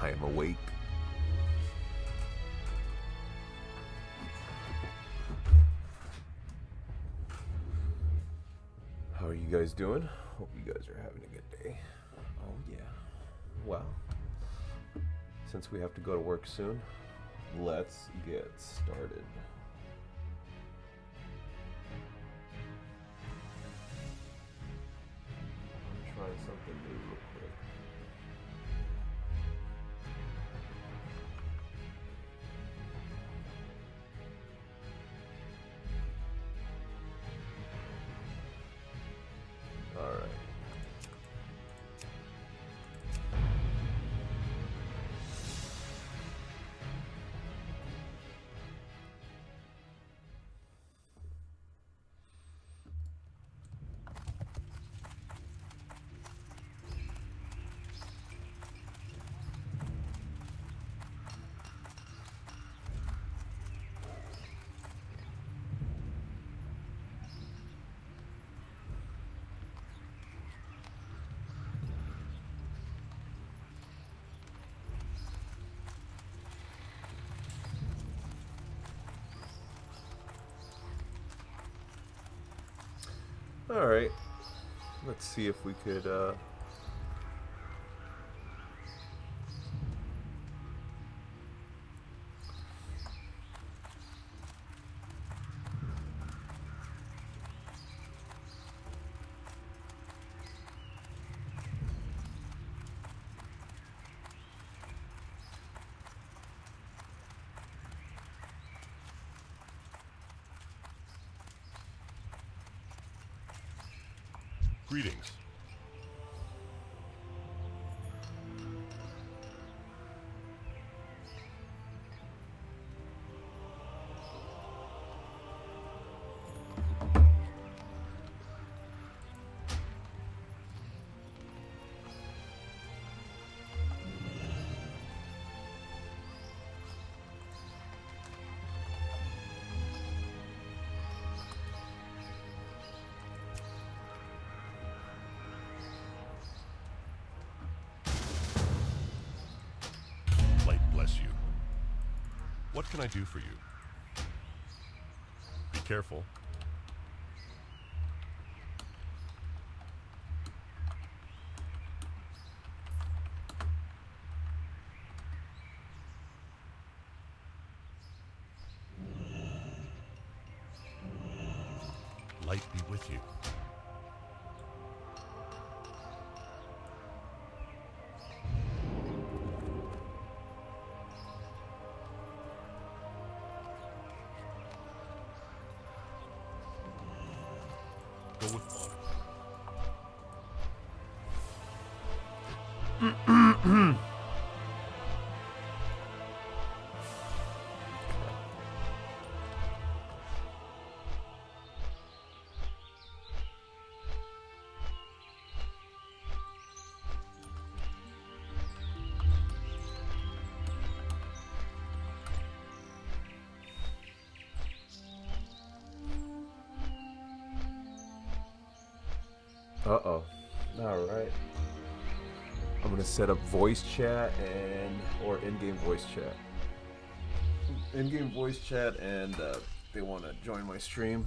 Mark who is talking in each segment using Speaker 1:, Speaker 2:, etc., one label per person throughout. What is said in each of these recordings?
Speaker 1: I'm awake. How are you guys doing? Hope you guys are having a good day. Oh yeah. Well, since we have to go to work soon, let's get started. I'm trying something new real quick. All right. All right. Let's see if we could
Speaker 2: Greetings. Light bless you. What can I do for you? Be careful. Light be with you. Go with water.
Speaker 1: Uh-oh. All right. I'm gonna set up voice chat or in-game voice chat. In-game voice chat, and they want to join my stream.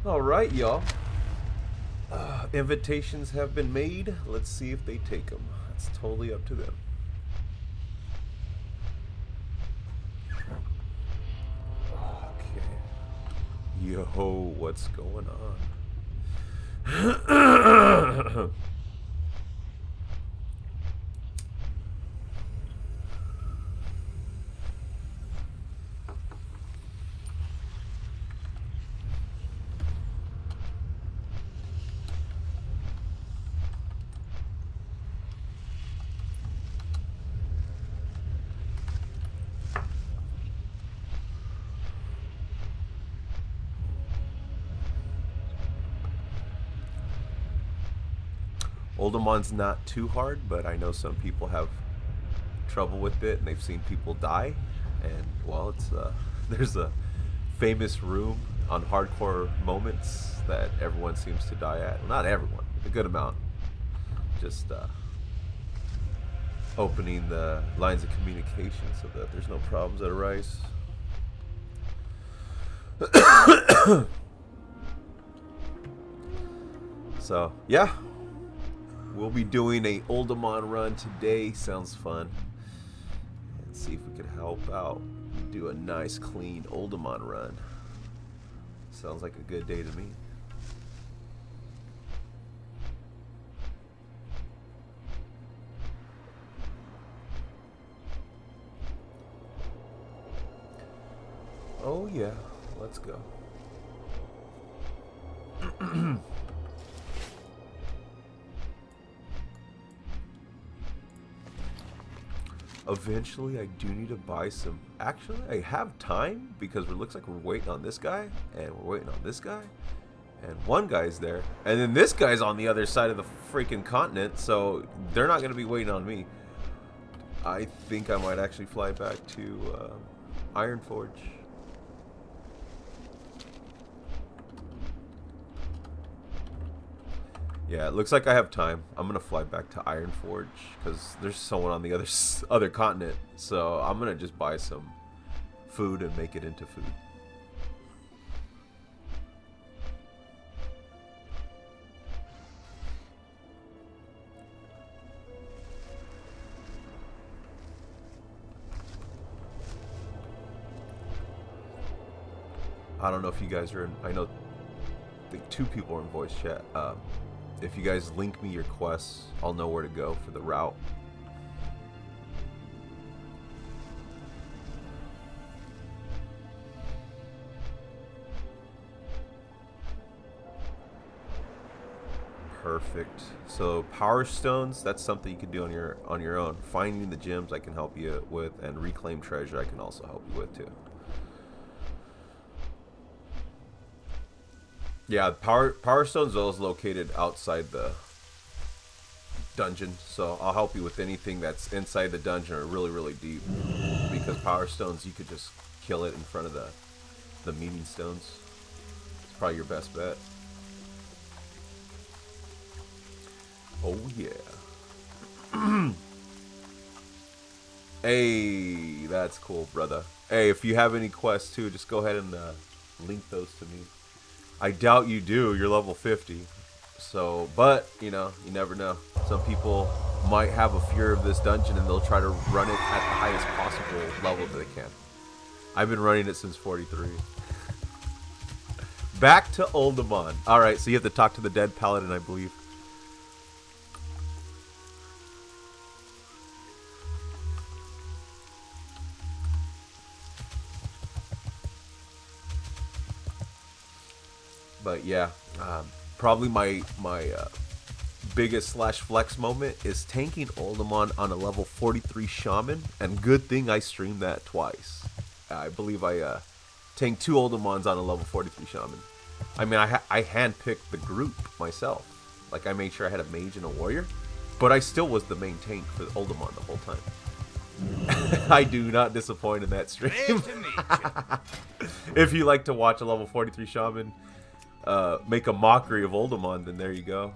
Speaker 1: All right, y'all. Invitations have been made. Let's see if they take them. It's totally up to them. Okay. Yo, what's going on? Oldemon's not too hard, but I know some people have trouble with it, and they've seen people die. And well, it's there's a famous room on hardcore moments that everyone seems to die at. Well, not everyone, a good amount. Just opening the lines of communication so that there's no problems that arise. So yeah. We'll be doing a Oldemon run today. Sounds fun. Let's see if we could help out. Do a nice, clean Oldemon run. Sounds like a good day to me. Oh yeah, let's go. Eventually, I do need to buy some. Actually, I have time because it looks like we're waiting on this guy, and we're waiting on this guy, and one guy's there, and then this guy's on the other side of the freaking continent, so they're not going to be waiting on me. I think I might actually fly back to Ironforge. Yeah, it looks like I have time. I'm gonna fly back to Ironforge because there's someone on the other continent. So I'm gonna just buy some food and make it into food. I don't know if you guys are in. I think 2 people are in voice chat. If you guys link me your quests, I'll know where to go for the route. Perfect. So power stones, that's something you can do on your own. Finding the gems I can help you with, and reclaim treasure I can also help you with too. Yeah, Power Stone's is located outside the dungeon, so I'll help you with anything that's inside the dungeon or really, really deep. Because Power Stones, you could just kill it in front of the meeting stones. It's probably your best bet. Oh yeah. Hey, that's cool, brother. Hey, if you have any quests too, just go ahead and link those to me. I doubt you do. You're level 50. So, but, you know, you never know. Some people might have a fear of this dungeon and they'll try to run it at the highest possible level that they can. I've been running it since 43. Back to Oldemon. Alright, so you have to talk to the dead paladin, I believe. But yeah, probably my biggest / flex moment is tanking Oldemon on a level 43 shaman, and good thing I streamed that twice. I believe I tanked 2 Oldemons on a level 43 shaman. I mean, I handpicked the group myself. Like, I made sure I had a mage and a warrior, but I still was the main tank for Oldemon the whole time. I do not disappoint in that stream. If you like to watch a level 43 shaman make a mockery of Oldemon, then there you go.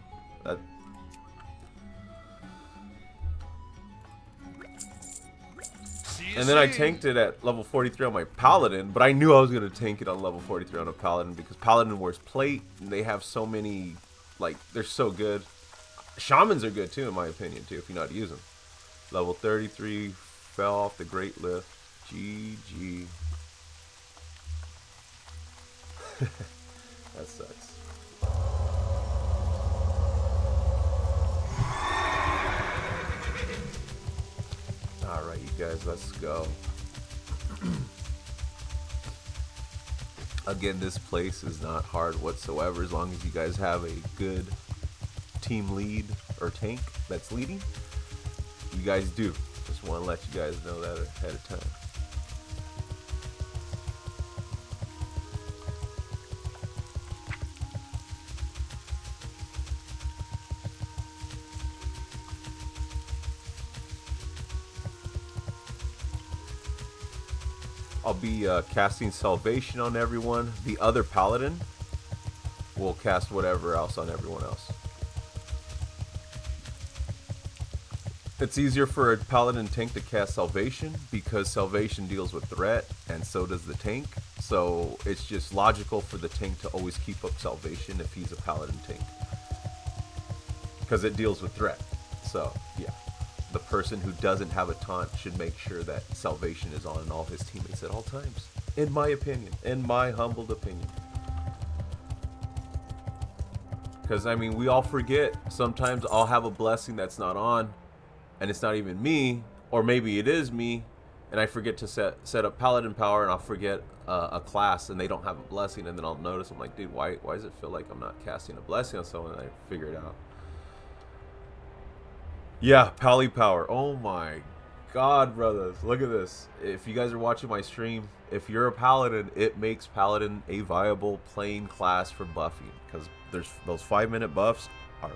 Speaker 1: And then I tanked it at level 43 on my Paladin, but I knew I was going to tank it on level 43 on a Paladin because Paladin wears plate, and they have so many, like, they're so good. Shamans are good, too, in my opinion, too, if you know how to use them. Level 33, fell off the Great Lift. GG. That sucks. Alright, you guys, let's go. Again, this place is not hard whatsoever as long as you guys have a good team lead or tank that's leading. You guys do. Just want to let you guys know that ahead of time. I'll be casting Salvation on everyone. The other Paladin will cast whatever else on everyone else. It's easier for a Paladin tank to cast Salvation because Salvation deals with threat and so does the tank. So it's just logical for the tank to always keep up Salvation if he's a Paladin tank. Because it deals with threat. So, yeah. The person who doesn't have a taunt should make sure that Salvation is on all his teammates at all times. In my opinion. In my humbled opinion. Because, I mean, we all forget. Sometimes I'll have a blessing that's not on. And it's not even me. Or maybe it is me. And I forget to set up Paladin power. And I'll forget a class. And they don't have a blessing. And then I'll notice. I'm like, dude, why does it feel like I'm not casting a blessing on someone? And I figure it out. Yeah, Pally Power. Oh my god, brothers. Look at this. If you guys are watching my stream, if you're a Paladin, it makes Paladin a viable playing class for buffing. Because there's those 5-minute buffs are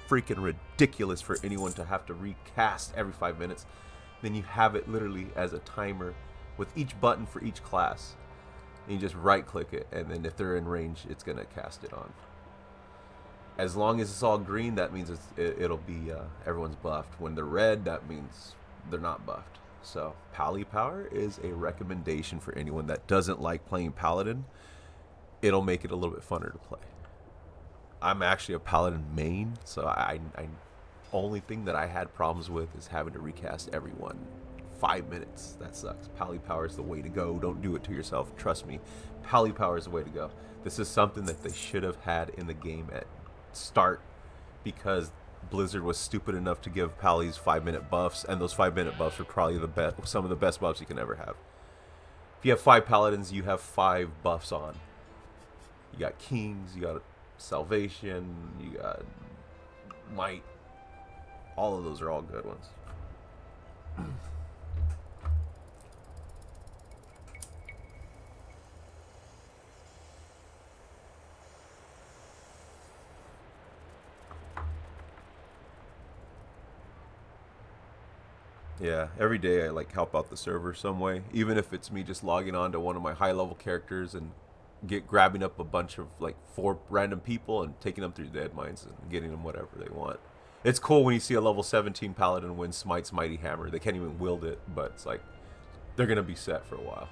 Speaker 1: freaking ridiculous for anyone to have to recast every 5 minutes. Then you have it literally as a timer with each button for each class. And you just right click it, and then if they're in range, it's going to cast it on. As long as it's all green, that means it'll be everyone's buffed. When they're red, that means they're not buffed. So Pally Power is a recommendation for anyone that doesn't like playing Paladin. It'll make it a little bit funner to play. I'm actually a Paladin main, so I only thing that I had problems with is having to recast everyone. 5 minutes. That sucks. Pally Power is the way to go. Don't do it to yourself. Trust me. Pally Power is the way to go. This is something that they should have had in the game at start because Blizzard was stupid enough to give Pally's 5-minute buffs, and those 5-minute buffs are probably the best, some of the best buffs you can ever have. If you have 5 Paladins, you have 5 buffs on. You got Kings, you got Salvation, you got Might. All of those are all good ones. Yeah, every day I like help out the server some way, even if it's me just logging on to one of my high level characters and grabbing up a bunch of like 4 random people and taking them through dead mines and getting them whatever they want. It's cool when you see a level 17 Paladin win Smite's Mighty Hammer. They can't even wield it, but it's like they're gonna be set for a while.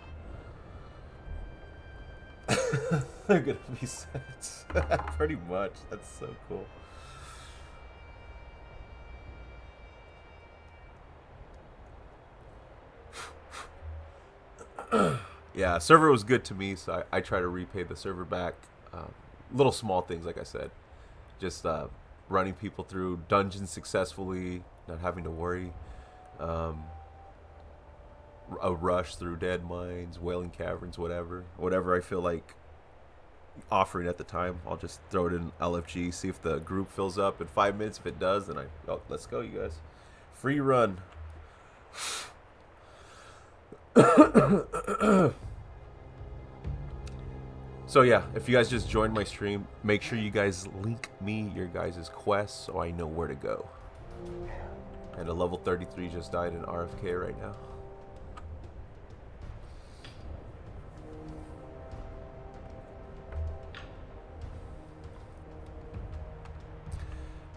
Speaker 1: They're gonna be set. Pretty much. That's so cool. Yeah, server was good to me, so I try to repay the server back. Little small things, like I said. Just running people through dungeons successfully, not having to worry. A rush through dead mines, wailing caverns, whatever. Whatever I feel like offering at the time, I'll just throw it in LFG, see if the group fills up in 5 minutes. If it does, then let's go, you guys. Free run. So yeah, if you guys just joined my stream, make sure you guys link me your guys' quests so I know where to go. And a level 33 just died in RFK right now.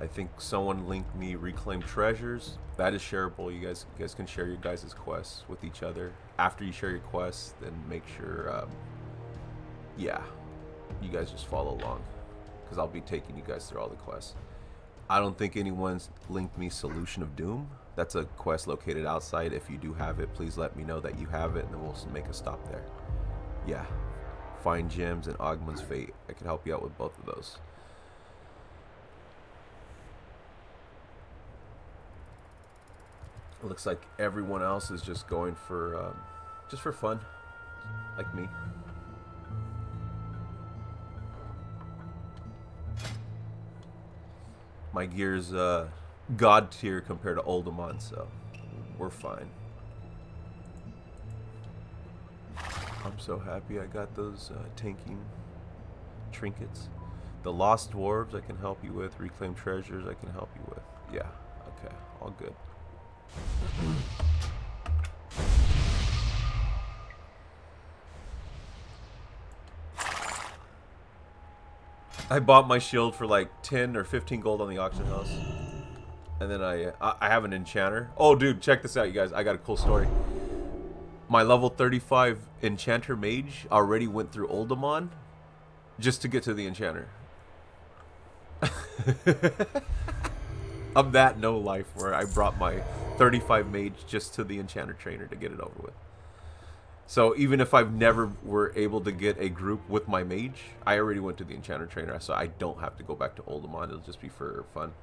Speaker 1: I think someone linked me Reclaim Treasures. That is shareable. You guys can share your guys' quests with each other. After you share your quests, then make sure, yeah, you guys just follow along, because I'll be taking you guys through all the quests. I don't think anyone's linked me Solution of Doom. That's a quest located outside. If you do have it, please let me know that you have it, and then we'll make a stop there. Yeah, Find Gems and Ogmun's Fate. I can help you out with both of those. It looks like everyone else is just going for fun, like me. My gear's god tier compared to Oldemon, so we're fine. I'm so happy I got those tanking trinkets. The Lost Dwarves I can help you with. Reclaim Treasures I can help you with. Yeah, okay, all good. I bought my shield for like 10 or 15 gold on the auction house. And then I have an enchanter. Oh, dude, check this out, you guys. I got a cool story. My level 35 enchanter mage already went through Oldemon just to get to the enchanter. I'm that no life where I brought my 35 mage just to the enchanter trainer to get it over with. So even if I've never were able to get a group with my mage, I already went to the enchanter trainer, so I don't have to go back to Oldemon. It'll just be for fun.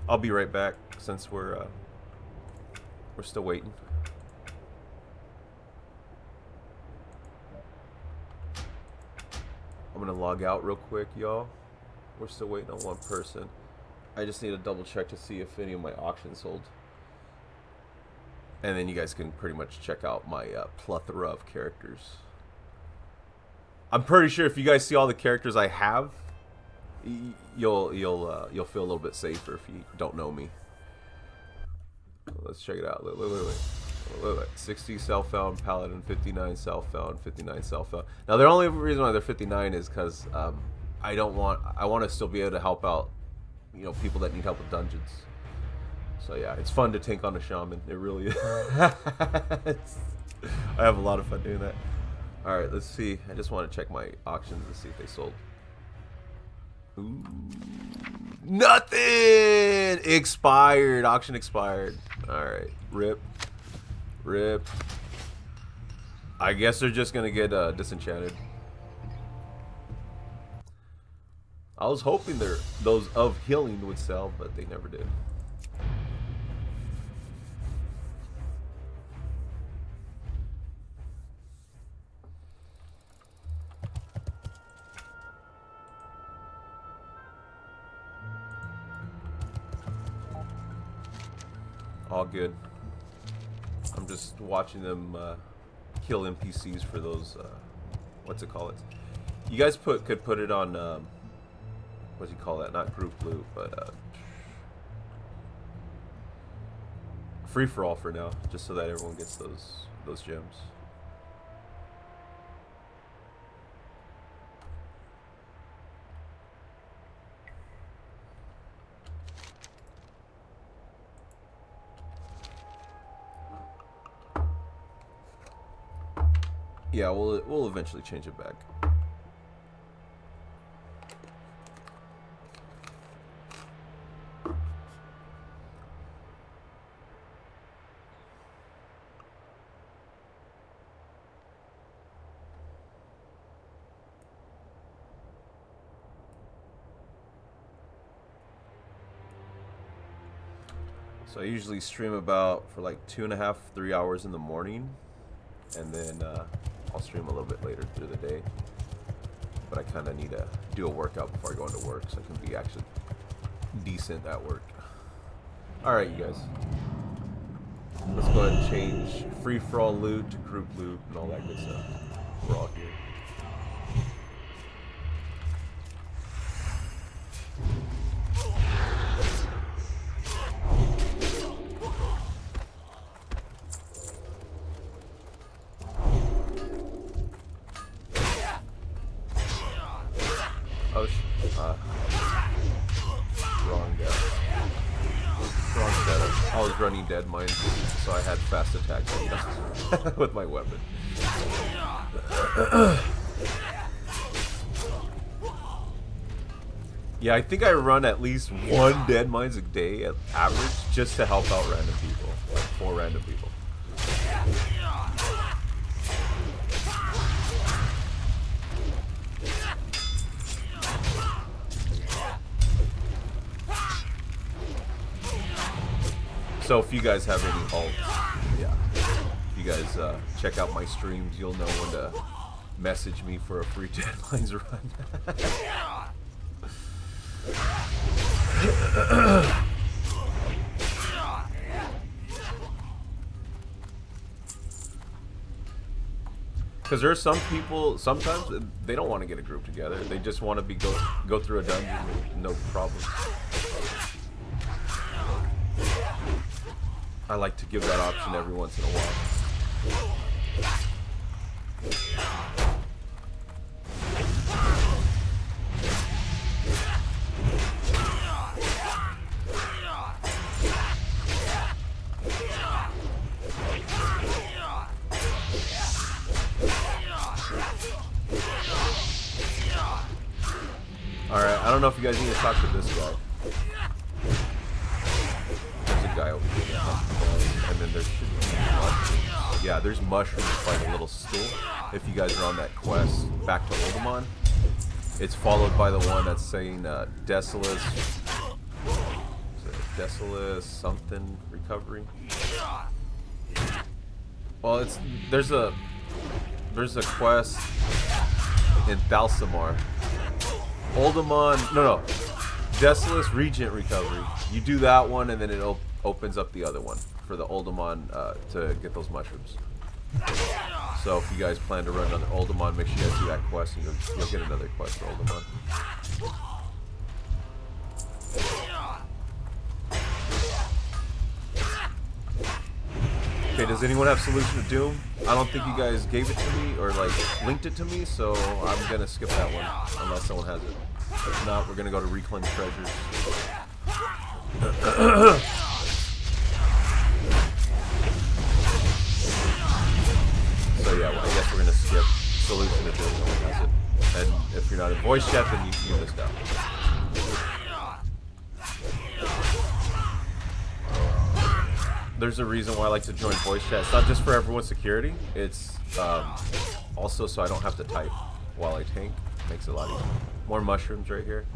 Speaker 1: I'll be right back since we're still waiting. I'm gonna log out real quick, y'all. We're still waiting on one person. I just need to double check to see if any of my auctions sold. And then you guys can pretty much check out my plethora of characters. I'm pretty sure if you guys see all the characters I have, you'll feel a little bit safer if you don't know me. Let's check it out. Look. 60 self-found paladin, 59 self-found, 59 self-found. Now the only reason why they're 59 is because I want to still be able to help out, you know, people that need help with dungeons. So yeah, it's fun to tank on a shaman. It really is. I have a lot of fun doing that. All right, let's see. I just want to check my auctions to see if they sold. Ooh, nothing expired. Auction expired. All right, rip. I guess they're just gonna get disenchanted. I was hoping those of healing would sell, but they never did. All good. I'm just watching them kill NPCs for those, what's it called? You guys could put it on, what do you call that? Not group loot, but free for all for now, just so that everyone gets those gems. Yeah, we'll eventually change it back. So I usually stream about for like 2.5, 3 hours in the morning, and then I'll stream a little bit later through the day. But I kind of need to do a workout before I go into work so I can be actually decent at work. Alright, you guys. Let's go ahead and change free-for-all loot to group loot and all that good stuff. We're all here. running dead mines, so I had fast attacks with my weapon. Yeah, I think I run at least 1 dead mines a day at average just to help out random people, like 4 random people. So if you guys have any ults, yeah, if you guys check out my streams, you'll know when to message me for a free deadlines run. Because there are some people, sometimes they don't want to get a group together. They just want to go through a dungeon with no problems. I like to give that option every once in a while. Alright, I don't know if you guys need to talk to this guy. There's a guy over here. And then there should be mushrooms. Yeah, there's mushrooms by the little stool. If you guys are on that quest back to Oldemon, it's followed by the one that's saying Desolus something recovery. Well, there's a quest in Thalsamar. Oldemon, Desolus Regent recovery. You do that one, and then it opens up the other one for the Oldemon to get those mushrooms. So if you guys plan to run another Oldemon, make sure you guys do that quest, and you'll get another quest for Oldemon. Okay, does anyone have Solution to Doom? I don't think you guys gave it to me or like linked it to me, so I'm gonna skip that one unless someone has it. If not, we're gonna go to Reclaim Treasures. So yeah, well, I guess we're gonna skip Solution to Doom. No one has it. And if you're not in voice chat, then you missed out. There's a reason why I like to join voice chat. It's not just for everyone's security. It's also so I don't have to type while I tank. Makes it a lot easier. More mushrooms right here.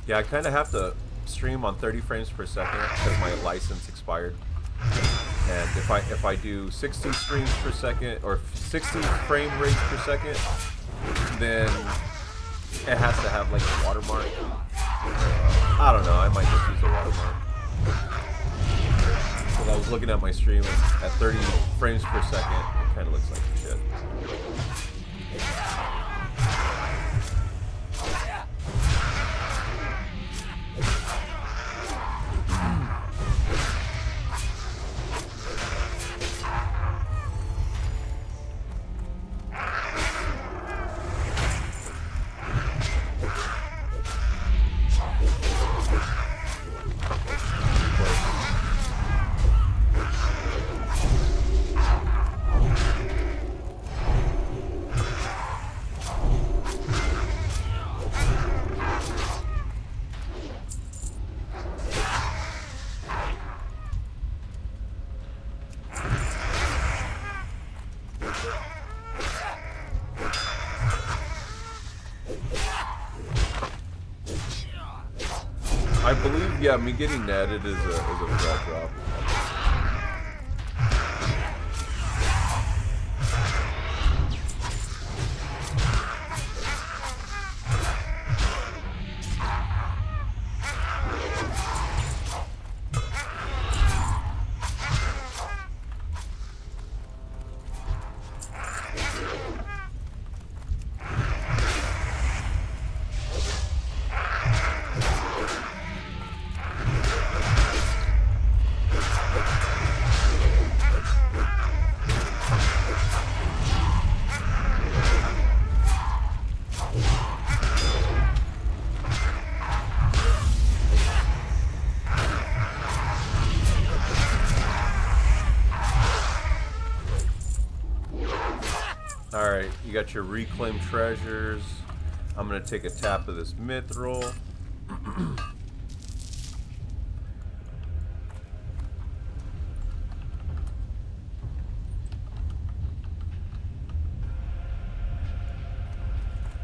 Speaker 1: Yeah, I kind of have to stream on 30 frames per second because my license expired. And if I do 60 streams per second or 60 frame rates per second, then it has to have like a watermark. I don't know, I might just use a watermark. Because I was looking at my stream and at 30 frames per second, it kind of looks like shit. I believe, yeah, me getting netted is a bad drop. Alright, you got your reclaimed treasures. I'm gonna take a tap of this mithril.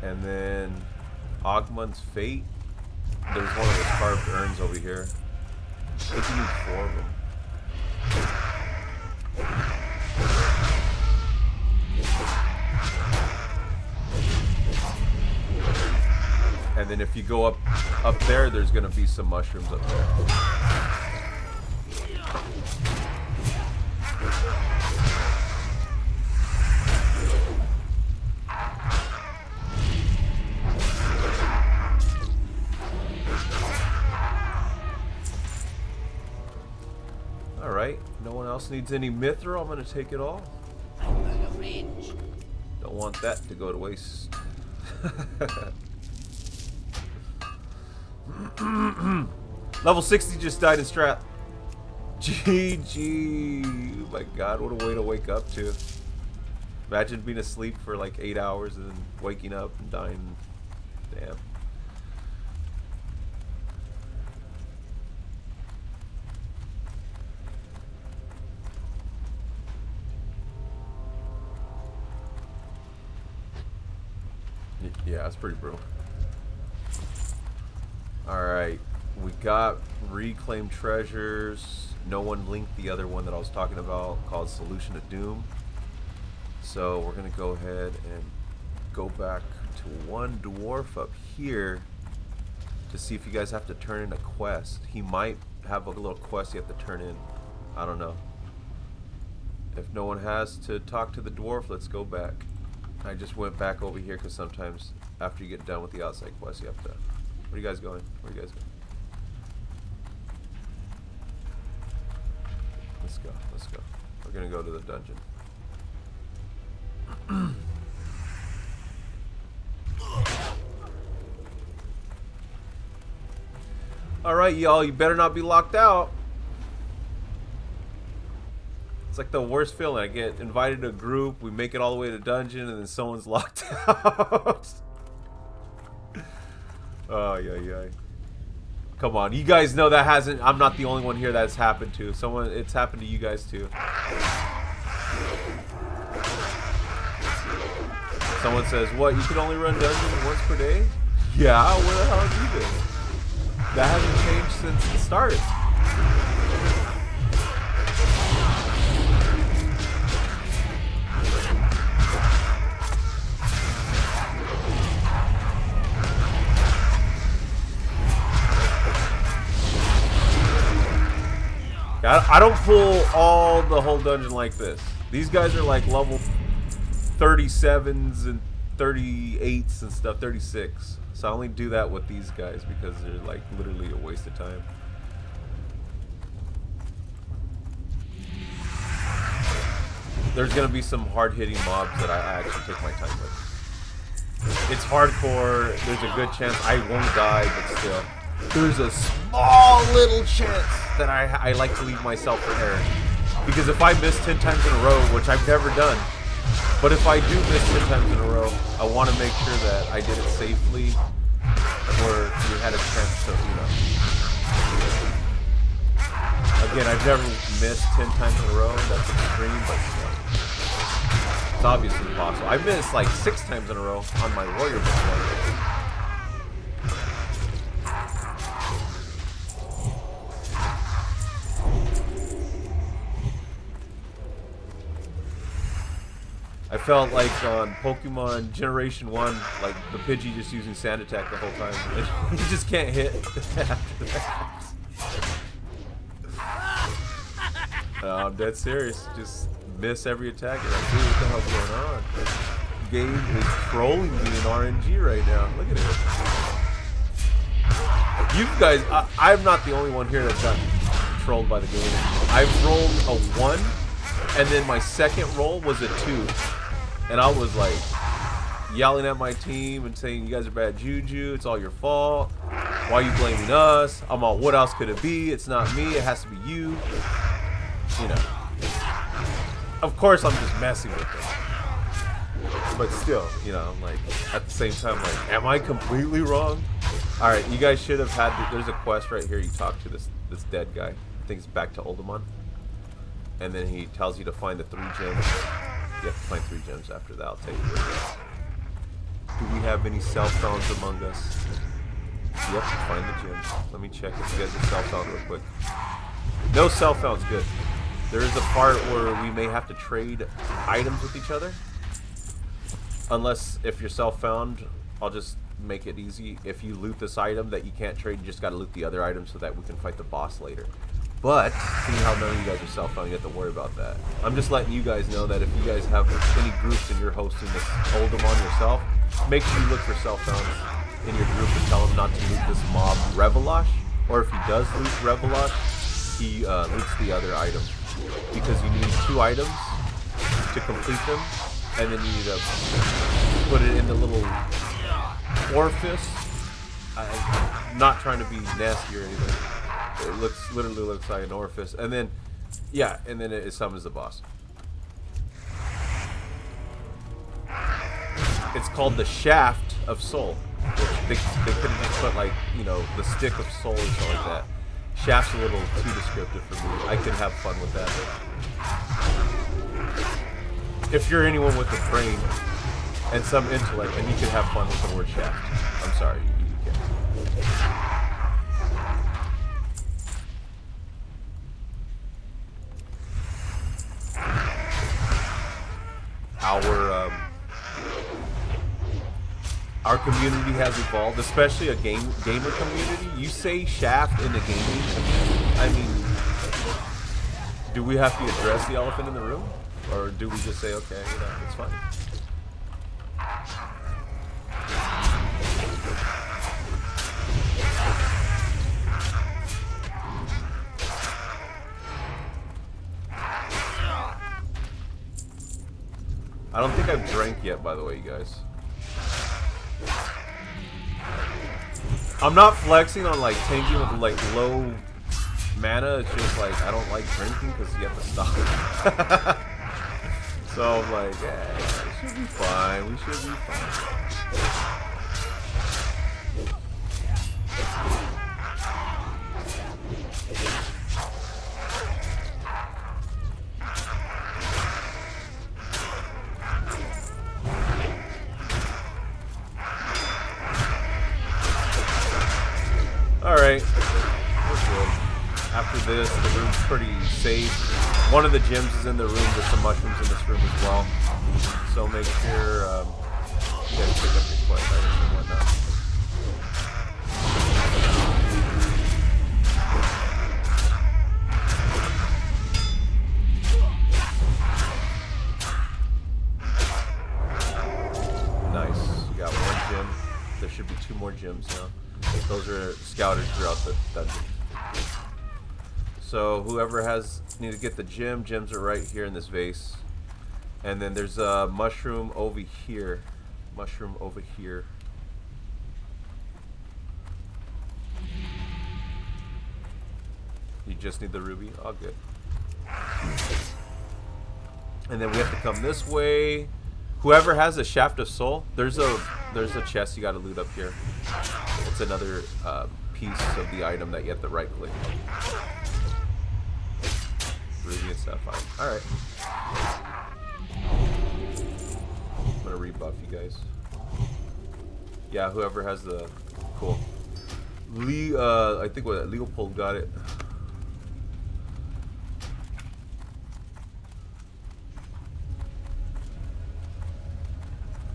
Speaker 1: And then Ogmund's Fate. There's one of those carved urns over here. I think you need 4 of them. And then if you go up there, there's gonna be some mushrooms up there. Alright, no one else needs any mithril. I'm gonna take it all. Don't want that to go to waste. Level 60 just died in strat. GG. Oh my god, what a way to wake up to. Imagine being asleep for like 8 hours and then waking up and dying. Damn. Yeah, that's pretty brutal. Alright, we got reclaimed treasures. No one linked the other one that I was talking about called Solution of Doom. So we're going to go ahead and go back to one dwarf up here to see if you guys have to turn in a quest. He might have a little quest you have to turn in. I don't know. If no one has to talk to the dwarf, let's go back. I just went back over here because sometimes after you get done with the outside quest, you have to... Where are you guys going? Where are you guys going? Let's go. Let's go. We're going to go to the dungeon. Alright, y'all. You better not be locked out. It's like the worst feeling. I get invited to a group, we make it all the way to dungeon, and then someone's locked out. Oh, yeah. Come on, you guys know that hasn't... I'm not the only one here that's happened to. It's happened to you guys too. Someone says, what, you can only run dungeons once per day? Yeah, where the hell have you been? That hasn't changed since the start. I don't pull the whole dungeon like this. These guys are like level 37s and 38s and stuff, 36. So I only do that with these guys because they're like literally a waste of time. There's gonna be some hard-hitting mobs that I actually take my time with. It's hardcore. There's a good chance I won't die, but still. There's a small little chance that I like to leave myself for error. Because if I miss 10 times in a row, which I've never done, but if I do miss 10 times in a row, I want to make sure that I did it safely, or you had a chance to, you know. Again, I've never missed 10 times in a row. That's extreme, but you know, it's obviously possible. I missed like 6 times in a row on my warrior before. I felt like on Pokemon Generation 1, like the Pidgey just using Sand Attack the whole time. He just can't hit after that. I'm dead serious. Just miss every attack. And like, dude, what the hell's going on? The game is trolling me in RNG right now. Look at it. You guys, I'm not the only one here that's got trolled by the game. I've rolled a 1, and then my second roll was a 2. And I was like yelling at my team and saying, you guys are bad juju, it's all your fault. Why are you blaming us? I'm all, what else could it be? It's not me, it has to be you. You know. Of course I'm just messing with them. But still, you know, like, at the same time, like, am I completely wrong? Alright, you guys should have had, there's a quest right here. You talk to this dead guy. I think it's back to Oldemon. And then he tells you to find the 3 gems. You have to find 3 gems after that. I'll tell you where it is. Do we have any self-founds among us? Yep, find the gems. Let me check if you guys are self-found real quick. No self-found's good. There is a part where we may have to trade items with each other. Unless, if you're self-found, I'll just make it easy. If you loot this item that you can't trade, you just gotta loot the other item so that we can fight the boss later. But, seeing how none of you guys are self-found, you have to worry about that. I'm just letting you guys know that if you guys have any groups and you're hosting this Oldemon yourself, make sure you look for self-founds in your group and tell him not to loot this mob Revelosh, or if he does loot Revelosh, he loots the other item, because you need 2 items to complete them, and then you need to put it in the little orifice. I'm not trying to be nasty or anything. It literally looks like an orifice, and then yeah, and then it summons the boss. It's called the Shaft of Soul. They could have just put, like, you know, the Stick of Soul or something like that. Shaft's a little too descriptive for me. I could have fun with that. If you're anyone with a brain and some intellect, then you can have fun with the word shaft. I'm sorry, you can't. Our community has evolved, especially a gamer community. You say shaft in the gaming community, I mean, do we have to address the elephant in the room? Or do we just say, okay, you know, it's fine? I don't think I've drank yet, by the way, you guys. I'm not flexing on, like, tanking with, like, low mana. It's just, like, I don't like drinking because you have to stop. So I'm like, yeah, it should be fine. We should be fine. Alright, we're good. After this, the room's pretty safe. One of the gems is in the room. There's some mushrooms in this room as well. So make sure you guys pick up your quest items and whatnot. Nice. You got 1 gem. There should be 2 more gems now. Those are scouted throughout the dungeon. So whoever need to get the gems are right here in this vase. And then there's a mushroom over here. Mushroom over here. You just need the ruby. Oh, good. And then we have to come this way. Whoever has a Shaft of Soul, there's a chest you got to loot up here. It's another piece of the item that you have to right click. Ruby and Sapphire. Alright. I'm gonna rebuff you guys. Yeah, whoever has the... Cool. I think what Leopold got it.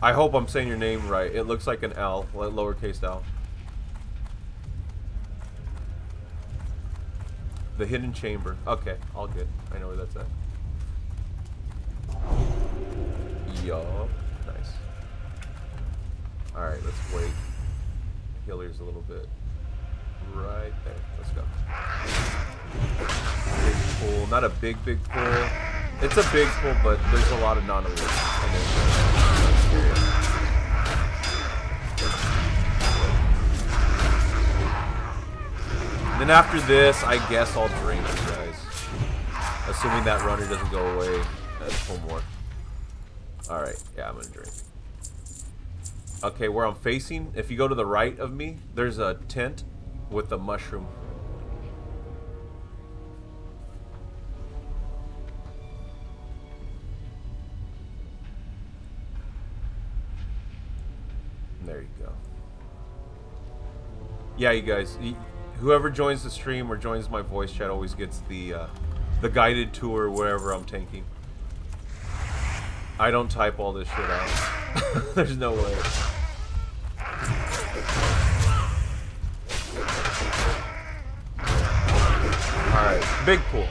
Speaker 1: I hope I'm saying your name right. It looks like an L, lowercase L. The Hidden Chamber. Okay, all good. I know where that's at. Yup. Nice. Alright, let's wait. Heal yours a little bit. Right there. Let's go. Big pool. Not a big pool. It's a big pool, but there's a lot of non-elite in it. Then after this, I guess I'll drink, you guys. Assuming that runner doesn't go away. That's 1 more. Alright, yeah, I'm gonna drink. Okay, where I'm facing, if you go to the right of me, there's a tent with a mushroom. There you go. Yeah, you guys, whoever joins the stream or joins my voice chat always gets the guided tour wherever I'm tanking. I don't type all this shit out. There's no way. Alright, big pool.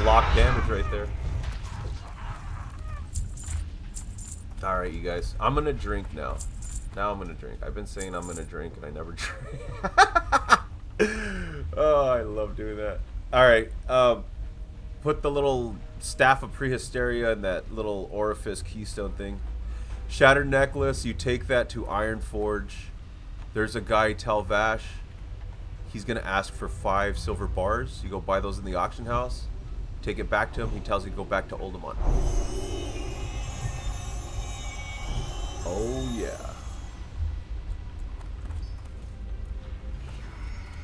Speaker 1: Lock damage right there. Alright, you guys. I'm gonna drink now. Now I'm gonna drink. I've been saying I'm gonna drink and I never drink. Oh, I love doing that. Alright, put the little staff of prehysteria in that little orifice keystone thing. Shattered necklace, you take that to Ironforge. There's a guy, Talvash. He's gonna ask for 5 silver bars. You go buy those in the auction house. Take it back to him. He tells you to go back to Oldemont. Oh yeah.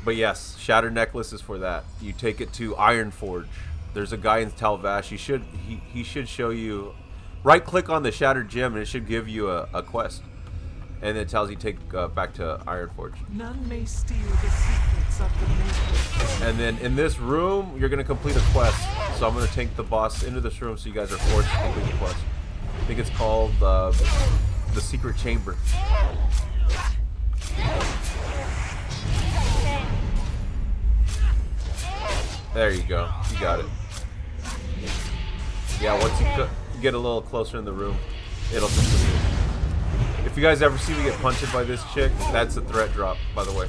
Speaker 1: But yes, Shattered Necklace is for that. You take it to Ironforge. There's a guy in Talvash. He should show you. Right click on the Shattered Gem and it should give you a quest. And it tells you to take back to Ironforge.
Speaker 3: None may steal the secrets of the maker.
Speaker 1: And then in this room, you're gonna complete a quest. So I'm gonna take the boss into this room so you guys are forced to complete the quest. I think it's called the Secret Chamber. There you go. You got it. Yeah, once you get a little closer in the room, it'll complete it. If you guys ever see me get punched by this chick, that's a threat drop, by the way.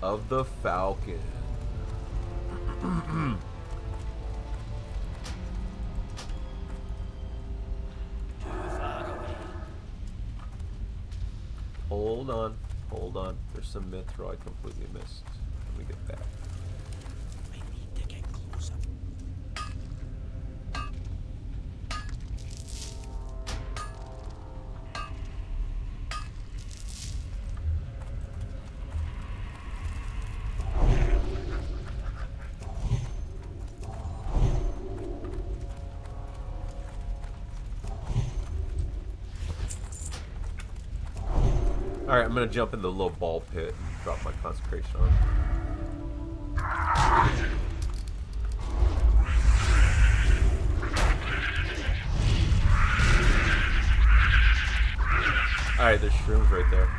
Speaker 1: Of the Falcon. Hold on. Hold on. There's some Mithril I completely missed. Let me get that.
Speaker 3: I need to get closer.
Speaker 1: Alright, I'm gonna jump in the little ball pit and drop my concentration on. Alright, there's shrooms right there.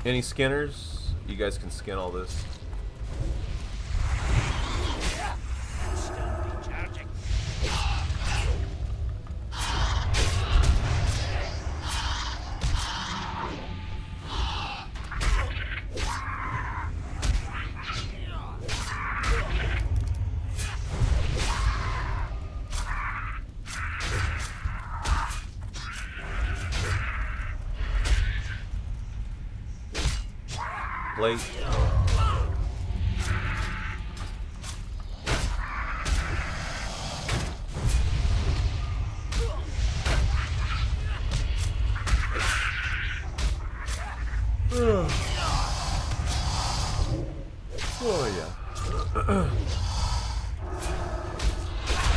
Speaker 1: Any skinners? You guys can skin all this. Late. Oh yeah.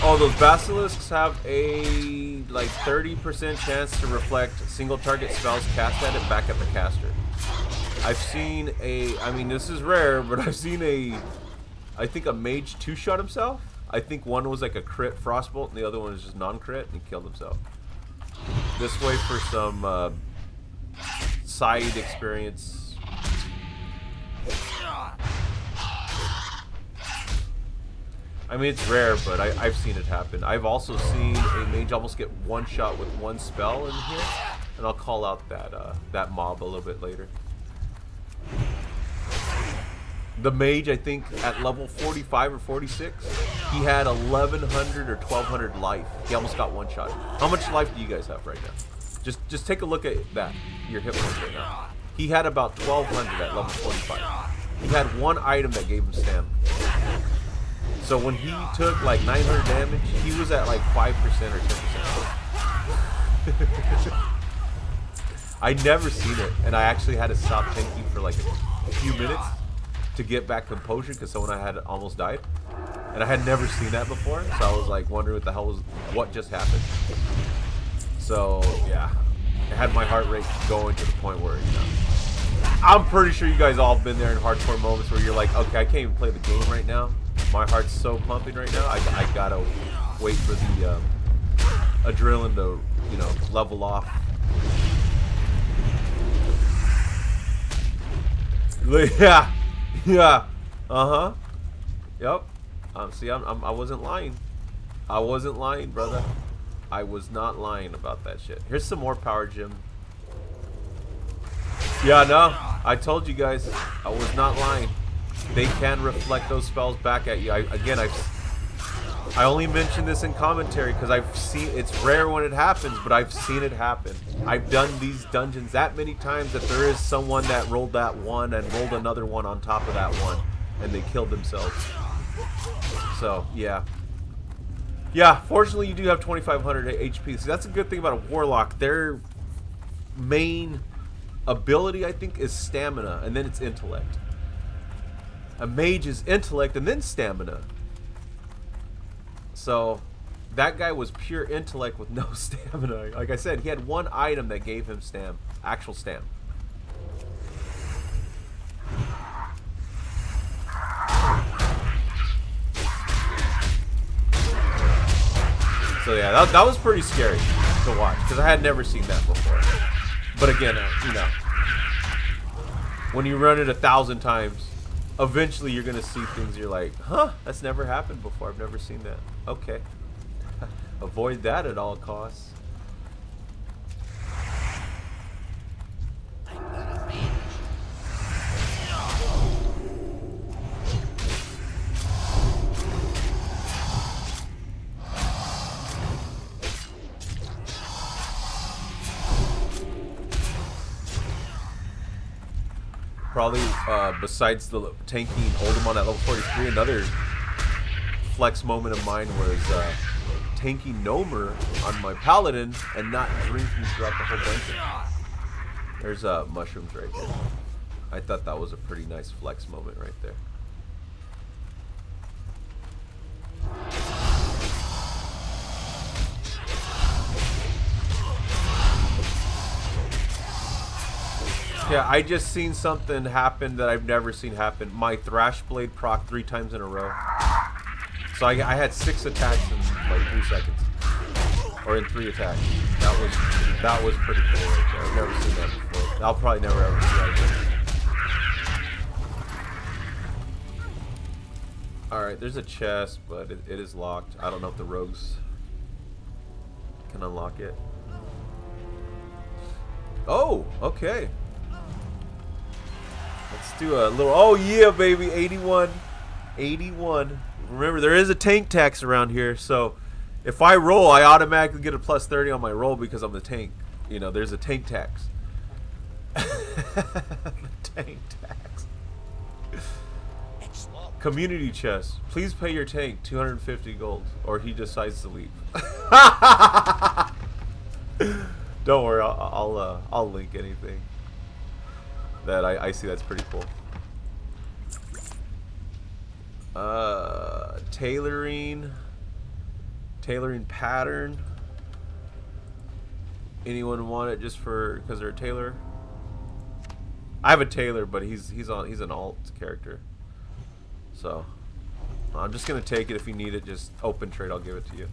Speaker 1: Oh, those basilisks have a like 30% chance to reflect single target spells cast at it back at the caster. I've seen I mean this is rare, but I've seen I think a mage two-shot himself. I think one was like a crit frostbolt and the other one was just non-crit and he killed himself. This way for some side experience. I mean, it's rare, but I've seen it happen. I've also seen a mage almost get one shot with one spell in here, and I'll call out that mob a little bit later. The mage, I think, at level 45 or 46, he had 1,100 or 1,200 life. He almost got one shot. How much life do you guys have right now? Just take a look at that, your hit points right now. He had about 1,200 at level 45. He had one item that gave him stamina. So when he took like 900 damage, he was at like 5% or 10%. I never seen it, and I actually had to stop tanking for like a few minutes to get back composure because someone I had almost died, and I had never seen that before. So I was like wondering what just happened. So yeah, it had my heart rate going to the point where, you know, I'm pretty sure you guys all have been there in hardcore moments where you're like, okay, I can't even play the game right now. My heart's so pumping right now. I gotta wait for the adrenaline to, you know, level off. Yeah, yeah, yep. See, I wasn't lying. I wasn't lying, brother. I was not lying about that shit. Here's some more power gem. Yeah, no, I told you guys, I was not lying. They can reflect those spells back at you. I only mention this in commentary because I've seen, it's rare when it happens, but I've seen it happen. I've done these dungeons that many times that there is someone that rolled that one and rolled another one on top of that one, and they killed themselves. So yeah, yeah. Fortunately, you do have 2,500 HP. So that's a good thing about a warlock. Their main ability, I think, is stamina, and then it's intellect. A mage is intellect and then stamina. So that guy was pure intellect with no stamina. Like I said, he had one item that gave him actual stam. So yeah, that was pretty scary to watch because I had never seen that before. But again, you know, when you run it 1,000 times, eventually you're gonna see things you're like, huh, that's never happened before. I've never seen that. Okay. Avoid that at all costs. Probably, besides the tanking Oldemon at level 43, another flex moment of mine was tanking Nomer on my Paladin and not drinking throughout the whole dungeon. There's mushrooms right here. I thought that was a pretty nice flex moment right there. Yeah, I just seen something happen that I've never seen happen. My Thrash Blade proc 3 times in a row. So I had 6 attacks in like 3 seconds. Or in 3 attacks. That was pretty cool right there. I've never seen that before. I'll probably never ever see that again. Alright, there's a chest, but it is locked. I don't know if the rogues can unlock it. Oh, okay. Let's do a little, oh yeah, baby, 81. 81. Remember, there is a tank tax around here, so if I roll, I automatically get a plus 30 on my roll because I'm the tank. You know, there's a tank tax. The tank tax. Community chest. Please pay your tank 250 gold, or he decides to leave. Don't worry, I'll link anything that I see that's pretty cool. Tailoring pattern. Anyone want it just for because they're a tailor? I have a tailor, but he's an alt character. So I'm just gonna take it. If you need it, just open trade, I'll give it to you.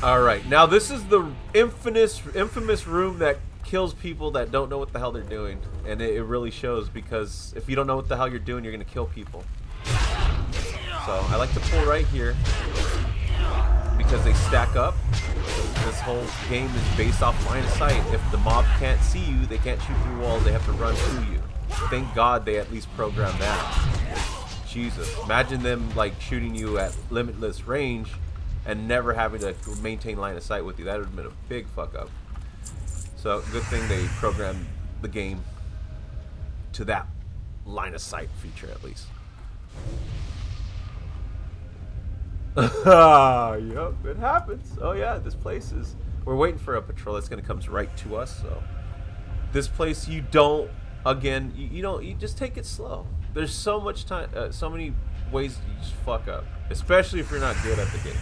Speaker 1: Alright, now this is the infamous room that kills people that don't know what the hell they're doing, and it really shows, because if you don't know what the hell you're doing, you're gonna kill people. So I like to pull right here because they stack up. This whole game is based off line of sight. If the mob can't see you, they can't shoot through walls, they have to run through you. Thank God they at least programmed that. Jesus, imagine them like shooting you at limitless range and never having to maintain line of sight with you. That would have been a big fuck up. So good thing they programmed the game to that line of sight feature at least. Yep, it happens. Oh yeah, this place is, we're waiting for a patrol that's gonna come right to us. So this place, you don't, again, you don't, you just take it slow. There's so much time, so many ways you just fuck up, especially if you're not good at the game.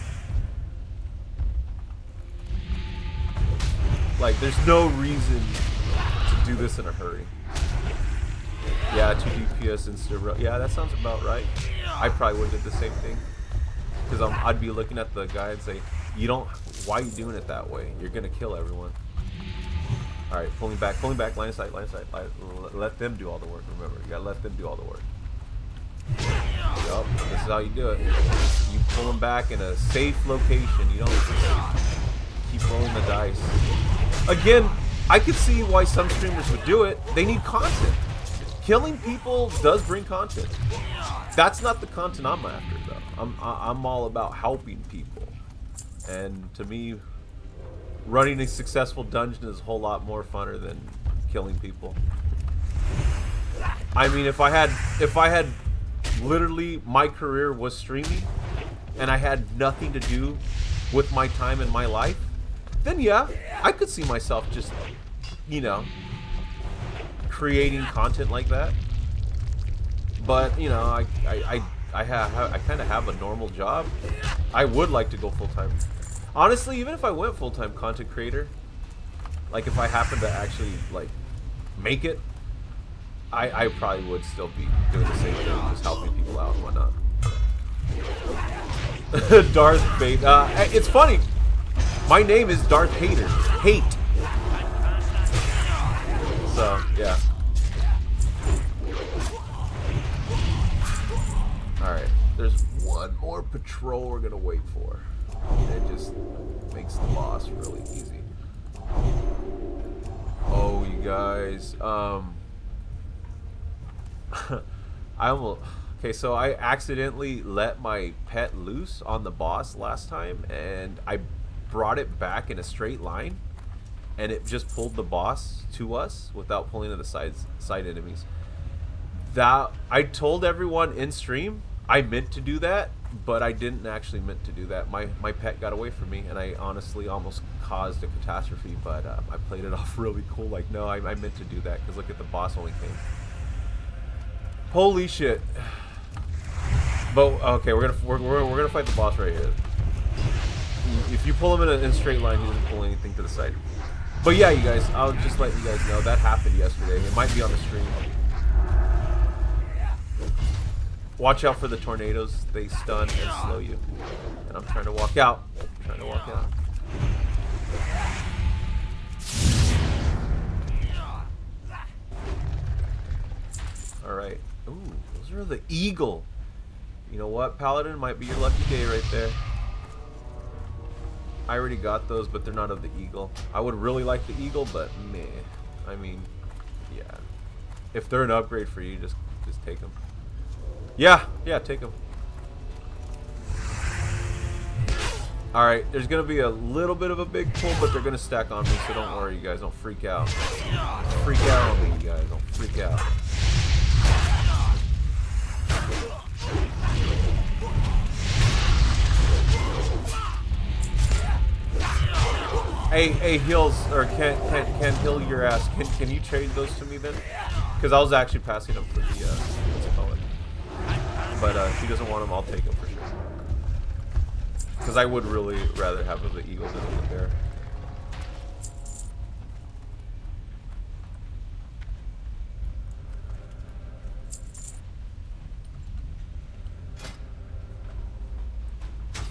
Speaker 1: Like, there's no reason to do this in a hurry. Yeah, 2 DPS insta. Yeah, that sounds about right. I probably would have did the same thing. Because I'd be looking at the guy and say, you don't, why are you doing it that way? You're going to kill everyone. Alright, pulling back, line of sight, let them do all the work, remember. You got to let them do all the work. Yup, this is how you do it. You pull them back in a safe location. You don't keep rolling the dice. Again, I could see why some streamers would do it. They need content. Killing people does bring content. That's not the content I'm after, though. I'm all about helping people. And to me, running a successful dungeon is a whole lot more funner than killing people. I mean, if I had literally my career was streaming and I had nothing to do with my time in my life, then yeah, I could see myself just, you know, creating content like that. But you know, I kind of have a normal job. I would like to go full-time. Honestly, even if I went full-time content creator, like if I happen to actually like make it, I probably would still be doing the same thing, just helping people out and whatnot. Darth Vader. It's funny. My name is Darth Hater. Hate. So yeah. Alright, there's one more patrol we're gonna wait for. It just makes the boss really easy. Oh, you guys, okay, so I accidentally let my pet loose on the boss last time, and I brought it back in a straight line, and it just pulled the boss to us without pulling to the side enemies. That I told everyone in stream I meant to do that, but I didn't actually meant to do that. My pet got away from me, and I honestly almost caused a catastrophe, but I played it off really cool, like, no, I meant to do that, because look at the boss only came. Holy shit. But okay, we're gonna fight the boss right here. If you pull him in a straight line, he doesn't pull anything to the side. But yeah, you guys, I'll just let you guys know that happened yesterday. It might be on the stream. Watch out for the tornadoes. They stun and slow you. And I'm trying to walk out. Alright. Ooh, those are the eagle. You know what, Paladin? Might be your lucky day right there. I already got those, but they're not of the eagle. I would really like the eagle, but meh. I mean, yeah. If they're an upgrade for you, just take them. Yeah, take them. Alright, there's going to be a little bit of a big pull, but they're going to stack on me, so don't worry, you guys. Don't freak out. Freak out on me, you guys. Don't freak out. Hey, heals, or can heal your ass. Can you trade those to me then? Because I was actually passing them for the, what's it called? But if he doesn't want them, I'll take them for sure. Because I would really rather have the eagle than the bear.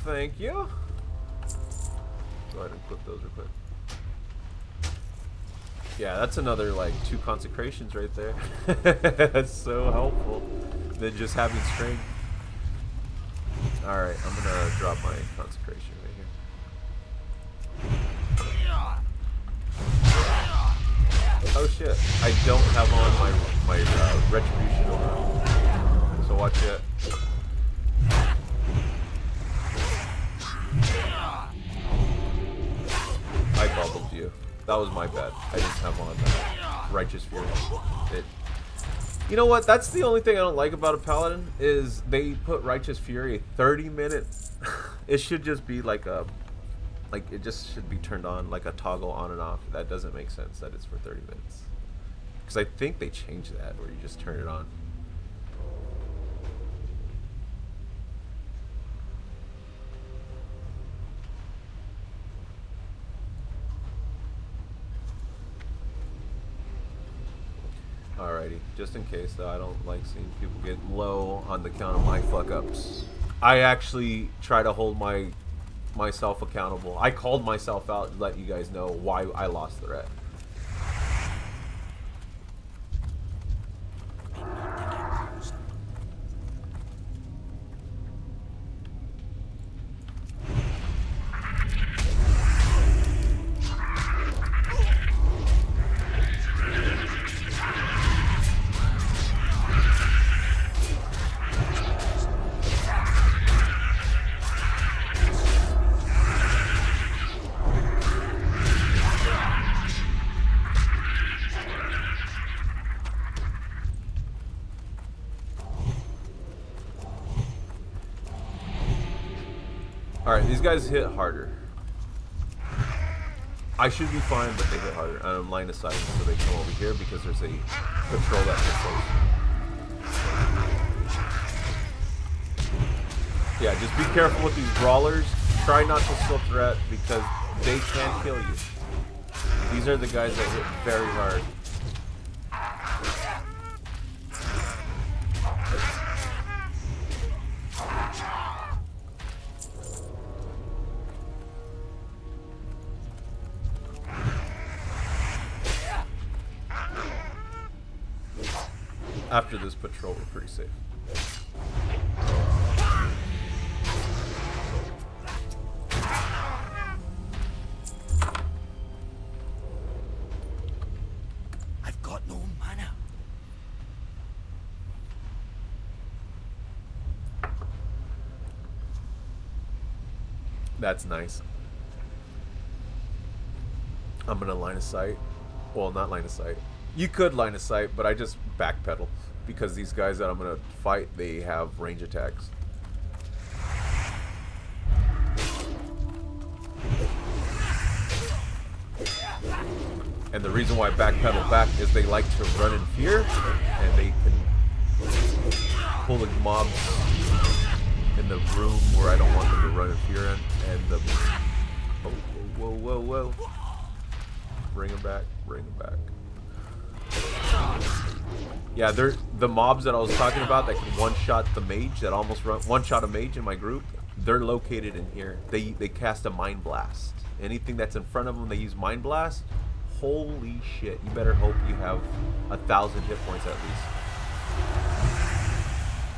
Speaker 1: Thank you. Go ahead and clip those real quick. Yeah, that's another like 2 consecrations right there. That's so helpful. Than just having strength. Alright, I'm gonna drop my consecration right here. Oh shit, I don't have on my retribution over. So watch it. I bubbled you. That was my bad. I didn't have on Righteous Fury. You know what? That's the only thing I don't like about a Paladin is they put Righteous Fury 30-minute. It should just be like it just should be turned on like a toggle on and off. That doesn't make sense that it's for 30 minutes. Because I think they changed that where you just turn it on. Alrighty, just in case though, I don't like seeing people get low on the count of my fuck ups. I actually try to hold myself accountable. I called myself out and let you guys know why I lost the ret. Alright, these guys hit harder. I should be fine, but they hit harder. And I'm line of sight, so they come over here because there's a patrol that hits close. Yeah, just be careful with these brawlers. Try not to slip threat because they can kill you. These are the guys that hit very hard. After this patrol, we're pretty safe.
Speaker 3: I've got no mana.
Speaker 1: That's nice. I'm gonna line of sight. Well, not line of sight. You could line of sight, but I just backpedal because these guys that I'm gonna fight, they have range attacks. And the reason why I backpedal back is they like to run in fear, and they can pull the mobs in the room where I don't want them to run in fear in. And the whoa. Bring them back, bring them back. Yeah, they're the mobs that I was talking about that can one-shot the mage, that almost one-shot a mage in my group. They're located in here. They cast a Mind Blast. Anything that's in front of them, they use Mind Blast. Holy shit! You better hope you have 1,000 hit points at least.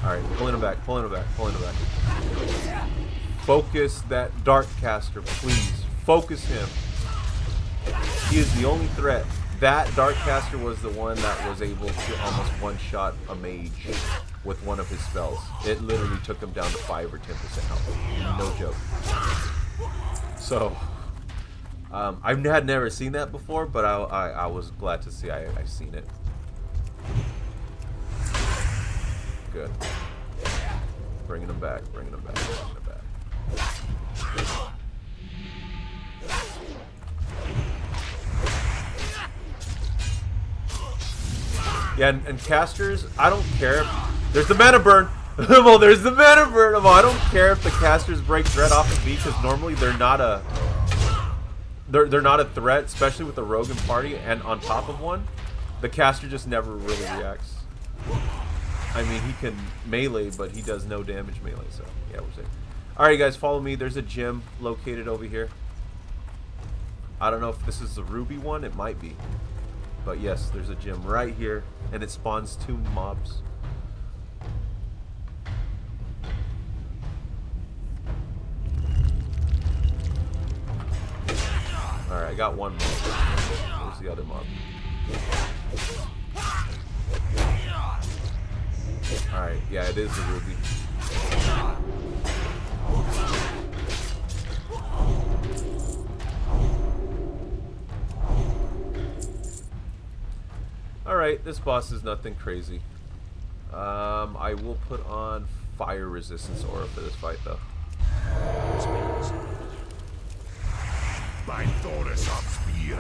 Speaker 1: All right, pulling him back, pulling him back, pulling him back. Focus that Dark Caster, please. Focus him. He is the only threat. That Dark Caster was the one that was able to almost one-shot a mage with one of his spells. It literally took him down to 5 or 10% health. No joke. So, I had never seen that before, but I was glad to see I've seen it. Good. Bringing him back, bringing him back, bringing him back. Yeah, and casters, I don't care. There's the mana burn. Well, there's the mana burn. Well, I don't care if the casters break threat off of me because normally they're not a threat, especially with the rogue and party. And on top of one, the caster just never really reacts. I mean, he can melee, but he does no damage melee. So yeah, we're safe. All right, guys, follow me. There's a gym located over here. I don't know if this is the ruby one. It might be. But yes, there's a gym right here, and it spawns 2 mobs. Alright, I got 1 mob. Where's the other mob? Alright, yeah, it is the ruby. Alright, this boss is nothing crazy. I will put on fire resistance aura for this fight though.
Speaker 2: Mein Todesabspiel.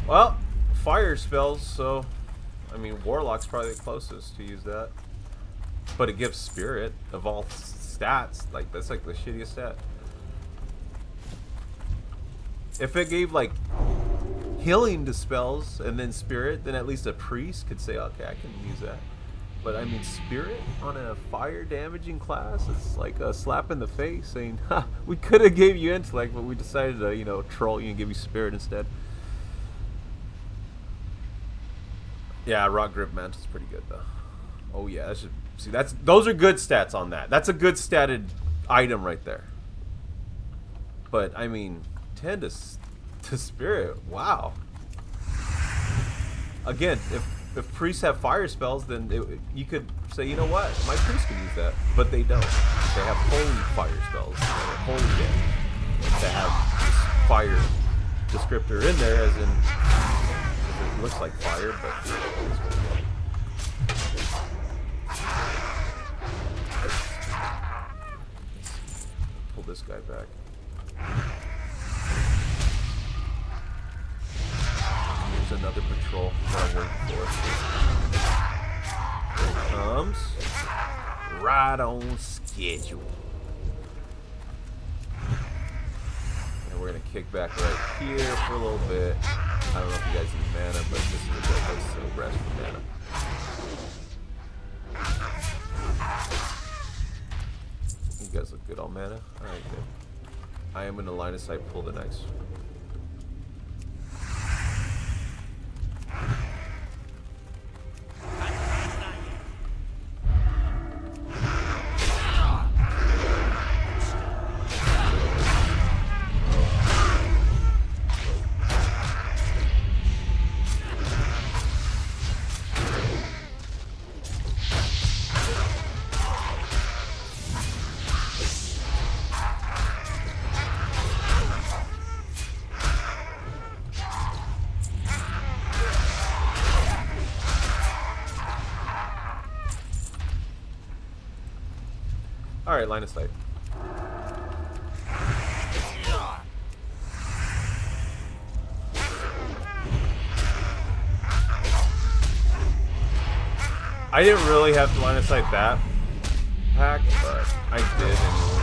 Speaker 1: Well, fire spells, so I mean Warlock's probably the closest to use that. But it gives spirit of all stats. Like that's like the shittiest stat. If it gave like healing to spells and then spirit, then at least a priest could say, okay, I can use that. But I mean spirit on a fire damaging class, it's like a slap in the face saying, ha, we could have gave you intellect, but we decided to, you know, troll you and give you spirit instead. Yeah, Rock Grip Mantle's pretty good though. Oh yeah, that should, see those are good stats on that. That's a good statted item right there. But I mean, 10 to spirit, wow. Again, if priests have fire spells, then you could say, you know what, my priest can use that, but they don't. They have holy fire spells, holy damage. They have this fire descriptor in there, as in. It looks like fire, but pull this guy back. Here's another patrol that I'm waiting for. Here it comes. Right on schedule. And we're gonna kick back right here for a little bit. I don't know if you guys need mana, but this is a good place to rest for mana. You guys look good on mana? Alright, good. I am in the line of sight, pull the knights. Alright, line of sight. I didn't really have to line of sight that pack, but I did anyway.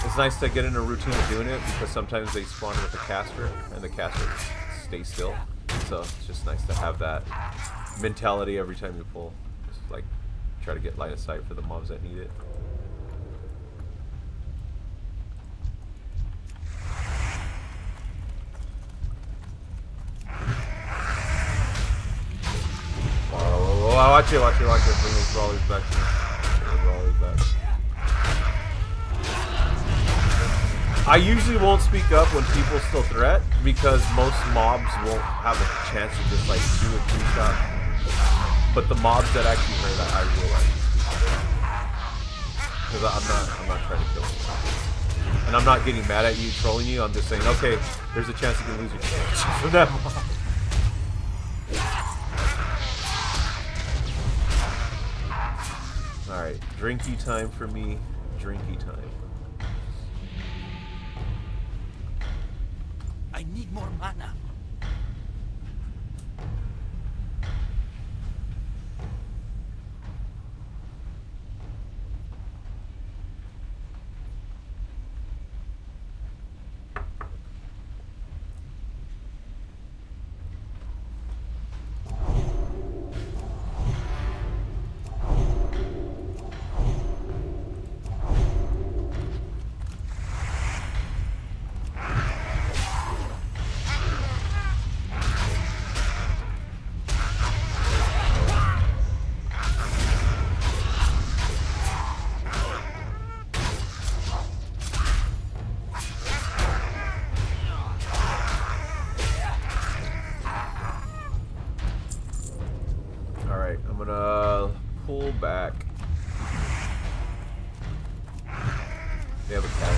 Speaker 1: It's nice to get in a routine of doing it because sometimes they spawn with a caster and the caster stays still. So it's just nice to have that mentality every time you pull. Just like try to get line of sight for the mobs that need it. Oh, watch it. Bring those brawlers back to me. I usually won't speak up when people still threat because most mobs won't have a chance to just like do a 2-shot. But the mobs that actually hurt, I will like. Because I'm not trying to kill you. And I'm not getting mad at you, trolling you. I'm just saying, okay, there's a chance you can lose your chance for that mob. Alright, drinky time for me. Drinky time.
Speaker 3: I need more mana.
Speaker 1: Alright, I'm gonna pull back. They have a cat.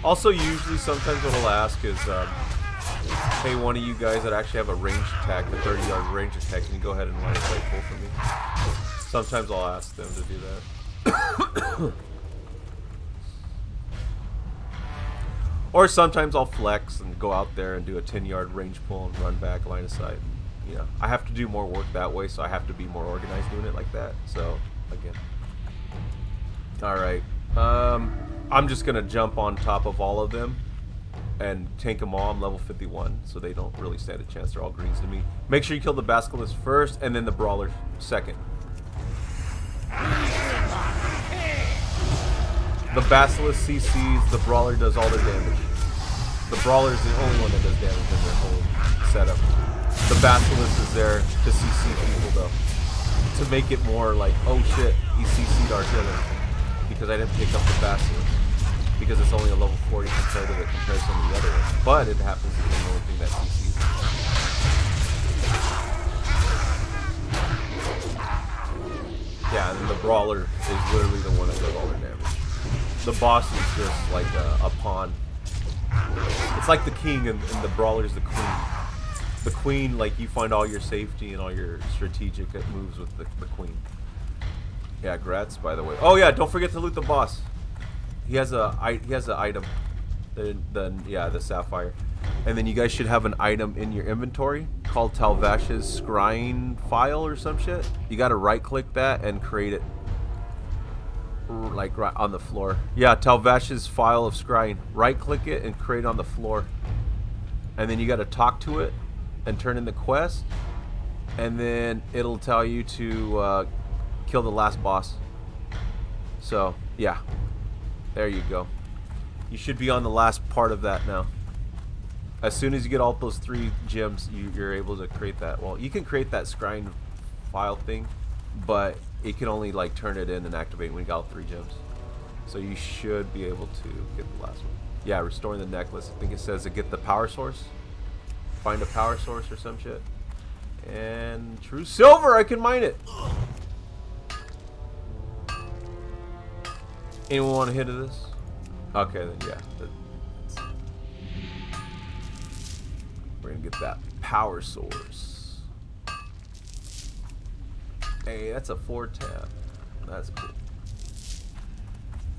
Speaker 1: Also, usually, sometimes what I'll ask is, hey, one of you guys that actually have a ranged attack, the 30-yard range attack, can you go ahead and line a play pull for me? Sometimes I'll ask them to do that. Or sometimes I'll flex and go out there and do a 10-yard range pull and run back line of sight. You know, I have to do more work that way, so I have to be more organized doing it like that. So, again. Alright. I'm just going to jump on top of all of them and tank them all. I'm level 51, so they don't really stand a chance. They're all greens to me. Make sure you kill the Basilisk first, and then the Brawler second. The Basilisk CCs, the Brawler does all their damage. The Brawler is the only one that does damage in their whole setup. The Basilisk is there to CC people, though. To make it more like, oh shit, he CC'd our healer. Because I didn't pick up the Basilisk. Because it's only a level 40 compared to the comparison to the other one. But it happens to be the only thing that CCs. Yeah, and then the Brawler is literally the one that does all their damage. The boss is just like a pawn. It's like the king and the Brawler is the queen. The queen, like, you find all your safety and all your strategic moves with the queen. Yeah, Gratz, by the way. Oh yeah, don't forget to loot the boss. He has an item. The Sapphire. And then you guys should have an item in your inventory called Talvash's Scrying File or some shit. You gotta right click that and create it like right on the floor. Yeah, Talvash's File of Scrying. Right click it and create it on the floor. And then you gotta talk to it and turn in the quest. And then it'll tell you to kill the last boss. So, yeah. There you go. You should be on the last part of that now. As soon as you get all those 3 gems, you're able to create that. Well, you can create that scrying file thing, but it can only like turn it in and activate when you got all 3 gems. So you should be able to get the last one. Yeah, restoring the necklace. I think it says to get the power source. Find a power source or some shit. And true silver, I can mine it. Anyone want a hit of this? Okay, then yeah. We're gonna get that power source. Hey, that's a 4 tap. That's cool.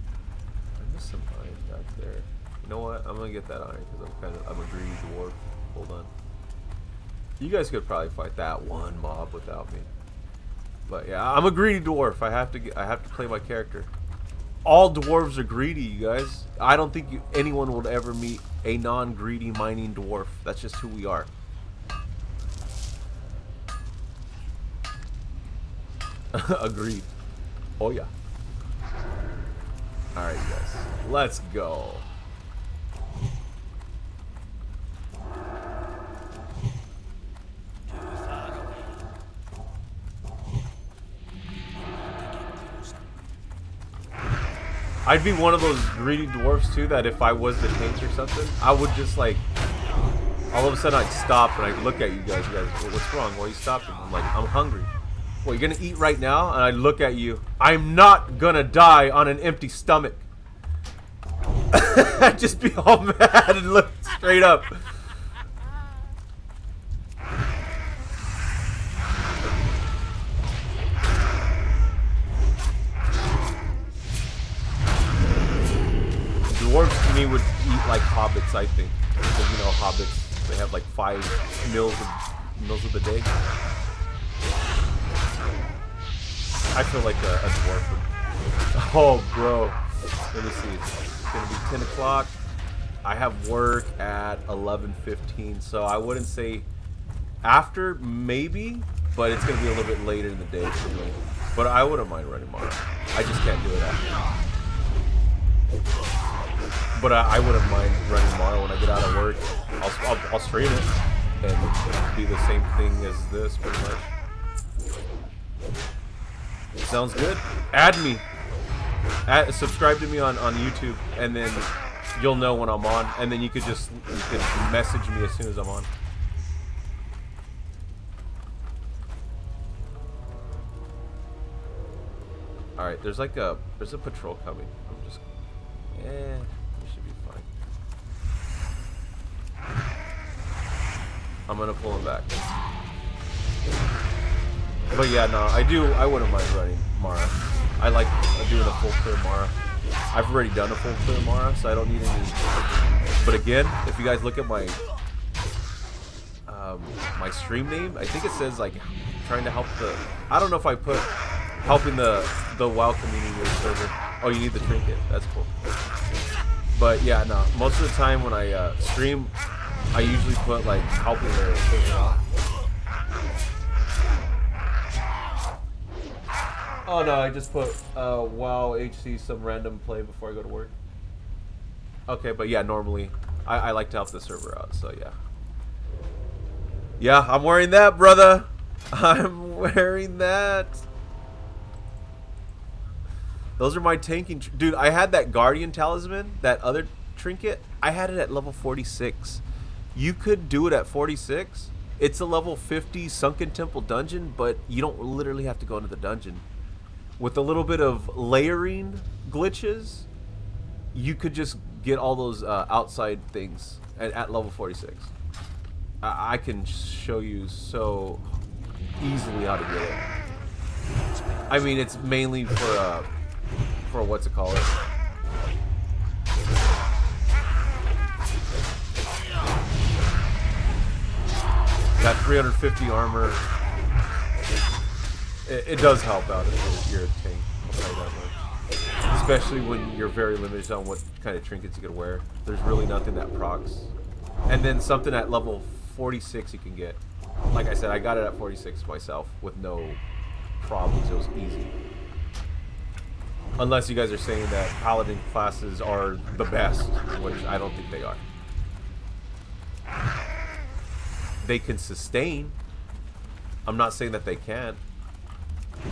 Speaker 1: I missed some iron back there. You know what? I'm gonna get that iron because I'm a greedy dwarf. Hold on. You guys could probably fight that one mob without me. But yeah, I'm a greedy dwarf. I have to play my character. All dwarves are greedy, you guys. I don't think anyone will ever meet a non-greedy mining dwarf. That's just who we are. Agreed. Oh yeah. Alright, you guys. Let's go. I'd be one of those greedy dwarfs too that if I was the tank or something, I would just like, all of a sudden I'd stop and I'd look at you guys, well, what's wrong? Why are you stopping? I'm like, I'm hungry. Well, you're gonna eat right now? And I'd look at you, I'm not gonna die on an empty stomach. I'd just be all mad and look straight up. hobbits, I think. Because, you know, hobbits, they have like 5 meals of the day. I feel like a dwarf would. Oh, bro. Let me see. It's going to be 10 o'clock. I have work at 11:15, so I wouldn't say after, maybe, but it's going to be a little bit later in the day for me. But I wouldn't mind running Mara. I just can't do it after. But I wouldn't mind running Mara when I get out of work. I'll stream it and be the same thing as this, pretty much. Sounds good. Add me. Subscribe to me on YouTube, and then you'll know when I'm on, and then you could message me as soon as I'm on. All right, there's a patrol coming. We should be fine. I'm gonna pull him back. But yeah, no, I wouldn't mind running Mara. I like doing a full clear Mara. I've already done a full clear Mara, so I don't need any. But again, if you guys look at my my stream name, I think it says like trying to help the. I don't know if I put helping the WoW community with server. Oh, you need the trinket. That's cool. But yeah, no. Most of the time when I stream, I usually put like helping their server. Oh no, I just put WoW HC some random play before I go to work. Okay, but yeah, normally I like to help the server out, so yeah. Yeah, I'm wearing that, brother. I'm wearing that. Those are my tanking... Dude, I had that Guardian Talisman, that other trinket. I had it at level 46. You could do it at 46. It's a level 50 Sunken Temple dungeon, but you don't literally have to go into the dungeon. With a little bit of layering glitches, you could just get all those outside things at level 46. I can show you so easily how to get it. I mean, it's mainly for what's it called? Got 350 armor. It does help out if you're a tank. I'll tell you that much. Especially when you're very limited on what kind of trinkets you can wear. There's really nothing that procs. And then something at level 46 you can get. Like I said, I got it at 46 myself with no problems. It was easy. Unless you guys are saying that paladin classes are the best, which I don't think they are. They can sustain. I'm not saying that they can't.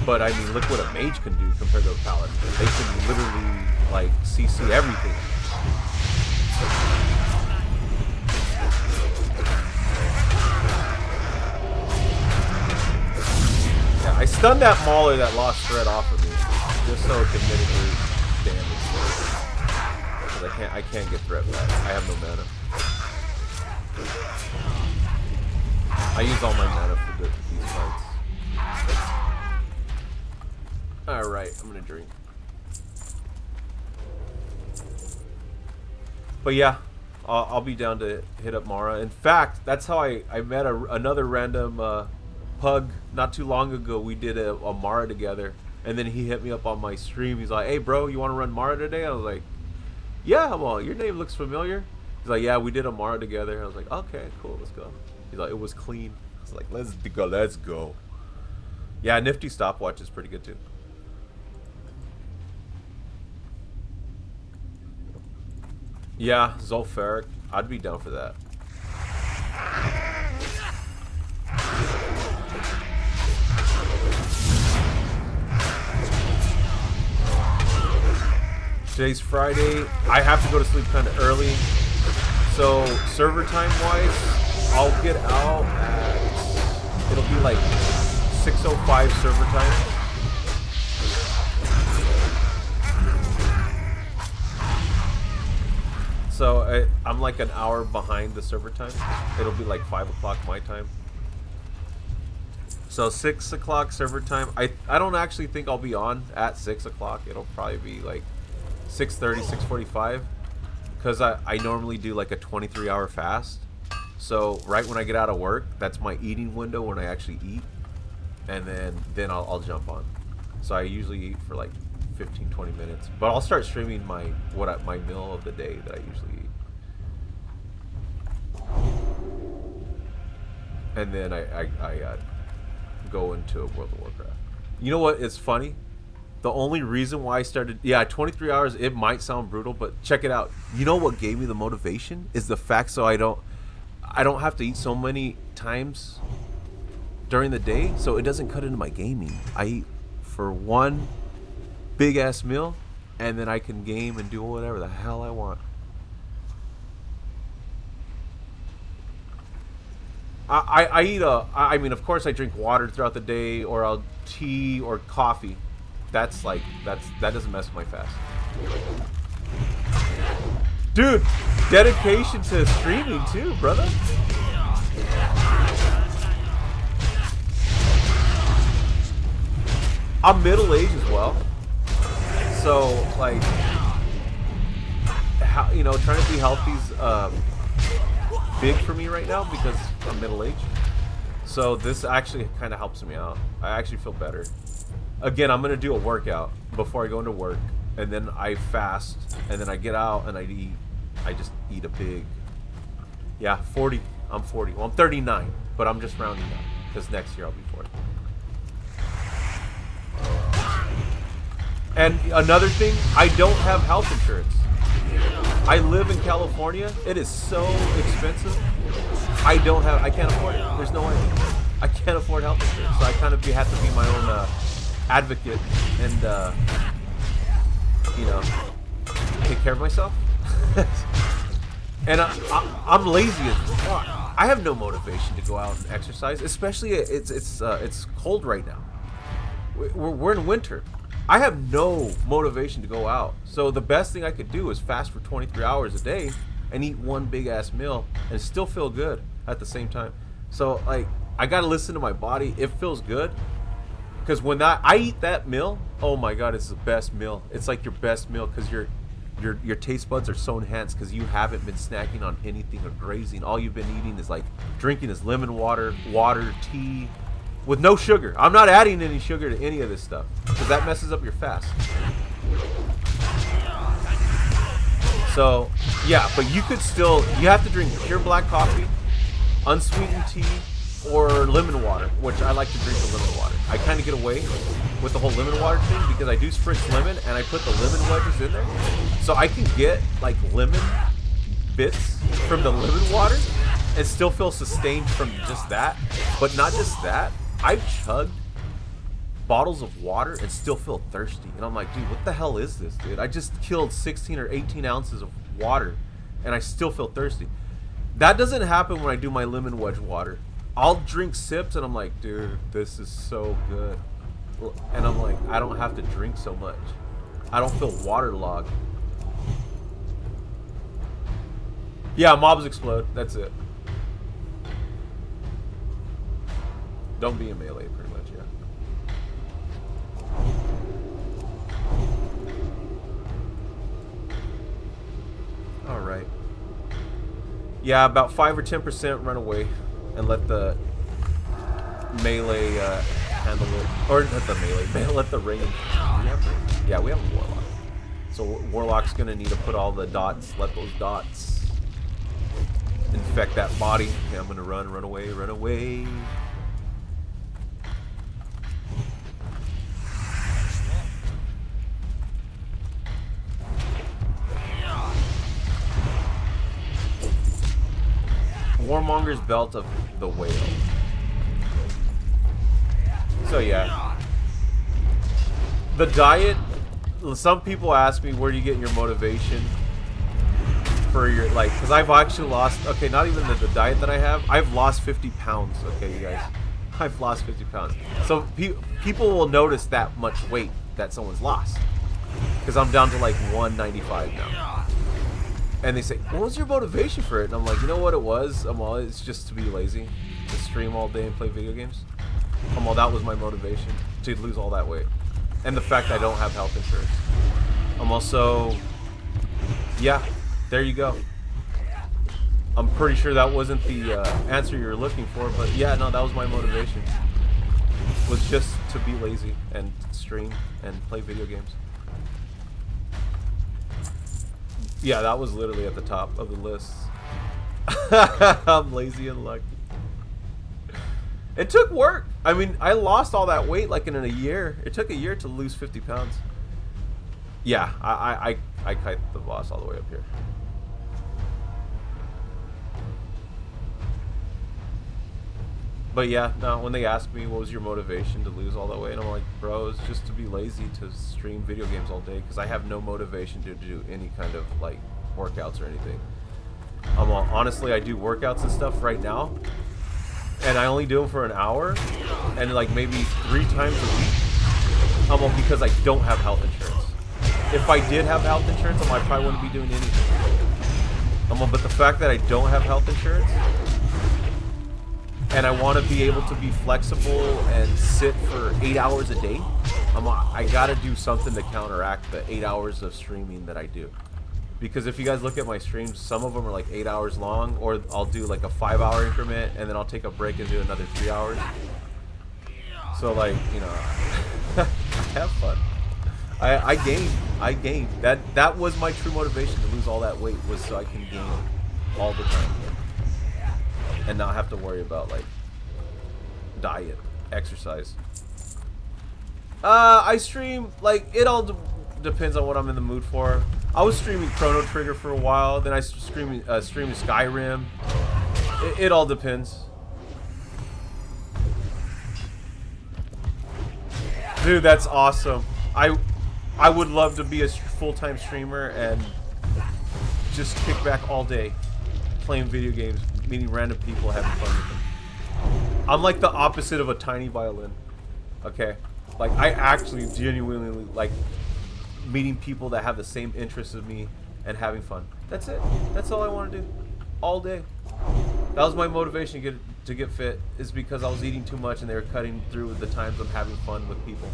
Speaker 1: But I mean, look what a mage can do compared to a paladin. They can literally, like, CC everything. Yeah, I stunned that mauler that lost thread off of me, just so it can mitigate damage. Because I can't get threat back. I have no mana. I use all my mana for these fights. Alright, I'm gonna drink. But yeah, I'll be down to hit up Mara. In fact, that's how I met another random pug not too long ago. We did a Mara together. And then he hit me up on my stream. He's like, hey bro, you want to run Mara today? I was like, yeah, well, your name looks familiar. He's like, yeah, we did a Mara together. I was like, okay, cool, let's go. He's like, it was clean. I was like, let's go. Yeah, Nifty Stopwatch is pretty good too. Yeah, Zulfaric. I'd be down for that. Today's Friday. I have to go to sleep kind of early. So, server time wise, I'll get out at... It'll be like 6:05 server time. So I'm like an hour behind the server time. It'll be like 5 o'clock my time. So 6 o'clock server time. I don't actually think I'll be on at 6 o'clock. It'll probably be like 6:30, 6:45. because I normally do like a 23-hour fast. So right when I get out of work, that's my eating window when I actually eat, and then I'll jump on. So I usually eat for like 15-20 minutes, but I'll start streaming my meal of the day that I usually eat, and then I go into World of Warcraft. You know what? It's funny. The only reason why I started, 23 hours. It might sound brutal, but check it out. You know what gave me the motivation is the fact so I don't have to eat so many times during the day, so it doesn't cut into my gaming. I eat for one big ass meal, and then I can game and do whatever the hell I want. I eat I mean, of course I drink water throughout the day, or I'll tea or coffee. That doesn't mess with my fast. Dude, dedication to streaming too, brother. I'm middle-aged as well, so like, trying to be healthy's big for me right now because I'm middle-aged. So this actually kind of helps me out. I actually feel better. Again, I'm gonna do a workout before I go into work, and then I fast, and then I get out and I just eat a big, 40. I'm 40. Well, I'm 39, but I'm just rounding up because next year I'll be 40. And another thing, I don't have health insurance. I live in California. It is so expensive. I can't afford it. There's no way. I can't afford health insurance, so I kind of have to be my own advocate and take care of myself. And I'm lazy as fuck. I have no motivation to go out and exercise, especially it's cold right now. We're in winter. I have no motivation to go out. So the best thing I could do is fast for 23 hours a day and eat one big ass meal and still feel good at the same time. So like, I gotta listen to my body. It feels good. Because when I eat that meal, oh my god, it's the best meal. It's like your best meal because your taste buds are so enhanced because you haven't been snacking on anything or grazing. All you've been eating is like drinking is lemon water, tea, with no sugar. I'm not adding any sugar to any of this stuff because that messes up your fast. So yeah, but you have to drink pure black coffee, unsweetened tea, or lemon water, which I like to drink the lemon water. I kind of get away with the whole lemon water thing because I do spritz lemon and I put the lemon wedges in there. So I can get like lemon bits from the lemon water and still feel sustained from just that. But not just that, I've chugged bottles of water and still feel thirsty. And I'm like, dude, what the hell is this, dude? I just killed 16 or 18 ounces of water and I still feel thirsty. That doesn't happen when I do my lemon wedge water. I'll drink sips and I'm like, dude, this is so good. And I'm like, I don't have to drink so much. I don't feel waterlogged. Yeah, mobs explode. That's it. Don't be a melee, pretty much, yeah. Alright. Yeah, about 5 or 10% run away and let the melee handle it. Or not the melee, let the range. Yeah, we have a warlock. So warlock's gonna need to put all the dots, let those dots infect that body. Okay, I'm gonna run away, run away. Warmonger's Belt of the Whale. So yeah, the diet. Some people ask me, where do you get your motivation for your, like, because I've actually lost, okay, not even the diet that I have, I've lost 50 pounds, okay, you guys. I've lost 50 pounds. So people will notice that much weight that someone's lost, because I'm down to like 195 now. And they say, what was your motivation for it? And I'm like, you know what it was? It's just to be lazy, to stream all day and play video games. That was my motivation, to lose all that weight. And the fact I don't have health insurance. I'm also, yeah, There you go. I'm pretty sure that wasn't the answer you were looking for, but yeah, no, that was my motivation. Was just to be lazy and stream and play video games. Yeah, that was literally at the top of the list. I'm lazy and lucky. It took work. I mean, I lost all that weight like in a year. It took a year to lose 50 pounds. Yeah, I kite the boss all the way up here. But yeah, no, when they ask me what was your motivation to lose all that weight, I'm like, bro, it's just to be lazy to stream video games all day because I have no motivation to do any kind of like workouts or anything. Honestly, I do workouts and stuff right now, and I only do them for an hour, and like maybe 3 times a week. Because I don't have health insurance. If I did have health insurance, I probably wouldn't be doing anything. But the fact that I don't have health insurance, and I want to be able to be flexible and sit for 8 hours a day, I gotta do something to counteract the 8 hours of streaming that I do. Because if you guys look at my streams, some of them are like 8 hours long, or I'll do like a 5-hour increment, and then I'll take a break and do another 3 hours. So like, you know, I have fun. I gained. That was my true motivation to lose all that weight, was so I can gain all the time. And not have to worry about like diet, exercise. I stream, like, it all depends on what I'm in the mood for. I was streaming Chrono Trigger for a while, then I streaming Skyrim. It all depends. Dude, that's awesome. I would love to be a full-time streamer and just kick back all day playing video games, meeting random people, having fun with them. I'm like the opposite of a tiny violin. Okay? Like, I actually genuinely like meeting people that have the same interests as me and having fun. That's it. That's all I want to do. All day. That was my motivation to get fit, is because I was eating too much and they were cutting through the times I'm having fun with people.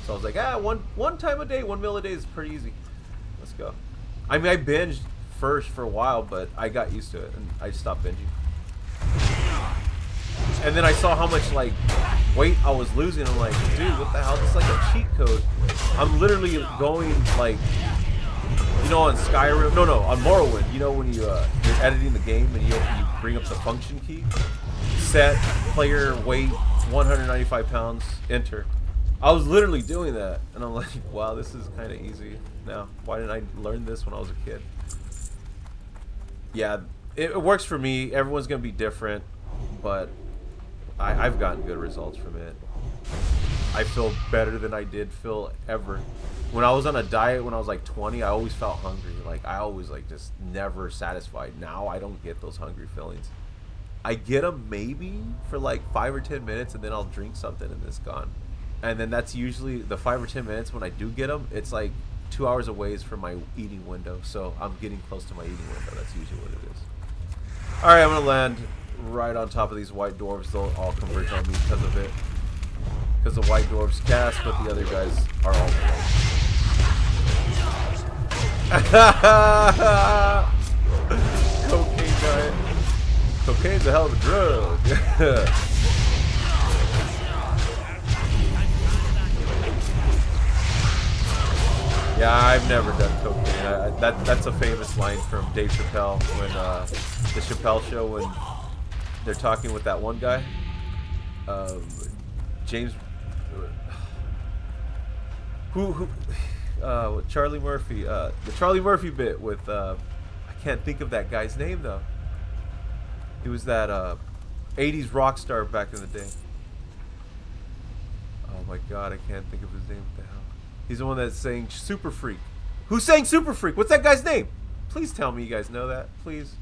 Speaker 1: So I was like, one time a day, 1 meal a day is pretty easy. Let's go. I mean, I binged first for a while, but I got used to it and I stopped binging. And then I saw how much like weight I was losing. I'm like, dude, what the hell? This is like a cheat code. I'm literally going like, you know, on Skyrim, no, on Morrowind, you know, when you're editing the game and you bring up the function key, set player weight 195 pounds, enter. I was literally doing that, and I'm like, wow, this is kind of easy now. Why didn't I learn this when I was a kid? Yeah, it works for me. Everyone's gonna be different, but I've gotten good results from it. I feel better than I did feel ever. When I was on a diet when I was like 20, I always felt hungry. Like, I always like just never satisfied. Now I don't get those hungry feelings. I get them maybe for like 5 or 10 minutes, and then I'll drink something and it's gone. And then that's usually the 5 or 10 minutes when I do get them. It's like 2 hours away from my eating window, so I'm getting close to my eating window. That's usually what it is. All right, I'm gonna land right on top of these white dwarves. They'll all converge on me because of it. Because the white dwarves cast, but the other guys are all below. Cocaine diet. Cocaine's a hell of a drug. Yeah, I've never done cocaine. That's a famous line from Dave Chappelle when the Chappelle Show, when they're talking with that one guy, James, Charlie Murphy, the Charlie Murphy bit with I can't think of that guy's name though. He was that 80s rock star back in the day. Oh my god, I can't think of his name. What the hell? He's the one that's saying Super Freak. Who sang Super Freak? What's that guy's name? Please tell me you guys know that. Please.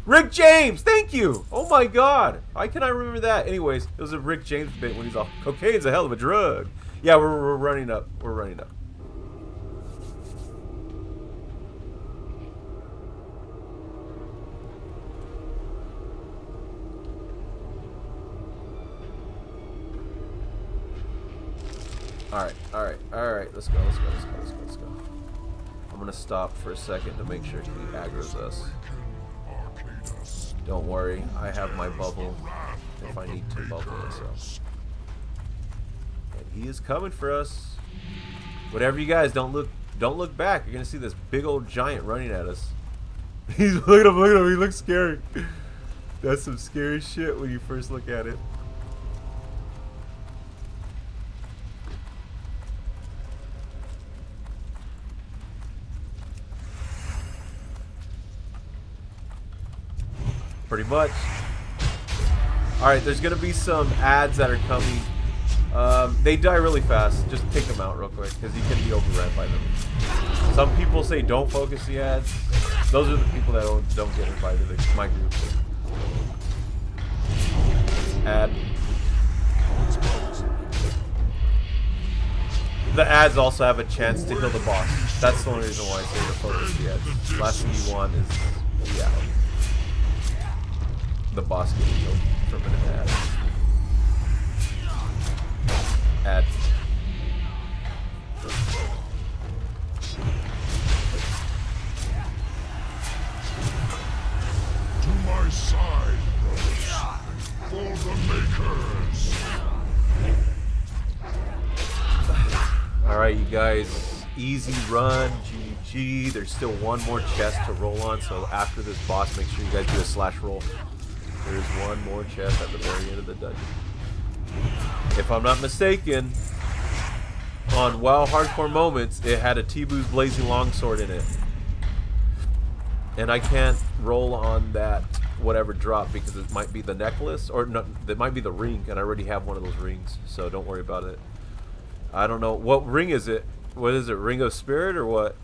Speaker 1: Rick James! Thank you! Oh my god. Why can I remember that? Anyways, it was a Rick James bit when he's all, cocaine's a hell of a drug. Yeah, we're running up. We're running up. Alright, let's go. I'm gonna stop for a second to make sure he aggroes us. Don't worry, I have my bubble if I need to bubble it, so. And he is coming for us. Whatever you guys, don't look back. You're gonna see this big old giant running at us. He's look at him, he looks scary. That's some scary shit when you first look at it. Pretty much. Alright, there's gonna be some ads that are coming. They die really fast. Just take them out real quick, because you can be overrun by them. Some people say don't focus the ads. Those are the people that don't get invited to my group. Ad. The ads also have a chance to heal the boss. That's the only reason why I say to focus the ads. Last thing you want is the boss getting killed from an ad. Ad.
Speaker 2: To my side, for the makers.
Speaker 1: Alright, you guys. Easy run. GG. There's still one more chest to roll on, so after this boss, make sure you guys do a slash roll. There's one more chest at the very end of the dungeon. If I'm not mistaken, on WoW Hardcore Moments, it had a T-Boo's Blazing Longsword in it. And I can't roll on that whatever drop because it might be the necklace, or no, it might be the ring, and I already have one of those rings, so don't worry about it. I don't know. What ring is it? What is it? Ring of Spirit or what?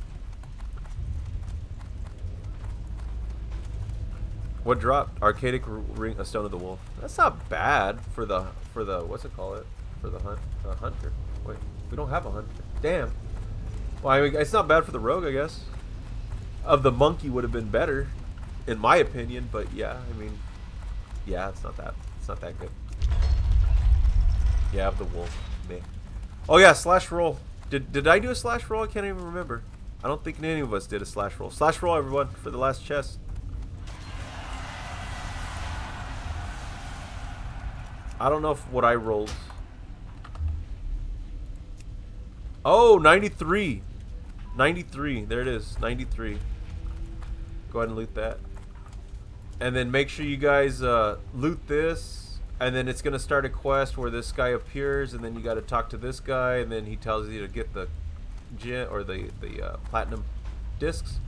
Speaker 1: What dropped? Archaic ring, a Stone of the Wolf. That's not bad for the what's it called? For the hunter. Wait, we don't have a hunter. Damn. Well, I mean, it's not bad for the rogue, I guess. Of the monkey would have been better, in my opinion. But yeah, I mean, yeah, it's not that good. Yeah, of the wolf. Meh. Oh yeah, slash roll. Did I do a slash roll? I can't even remember. I don't think any of us did a slash roll. Slash roll, everyone, for the last chest. I don't know what I rolled. Oh, 93. 93. There it is. 93. Go ahead and loot that. And then make sure you guys loot this. And then it's going to start a quest where this guy appears. And then you got to talk to this guy. And then he tells you to get the or the platinum discs.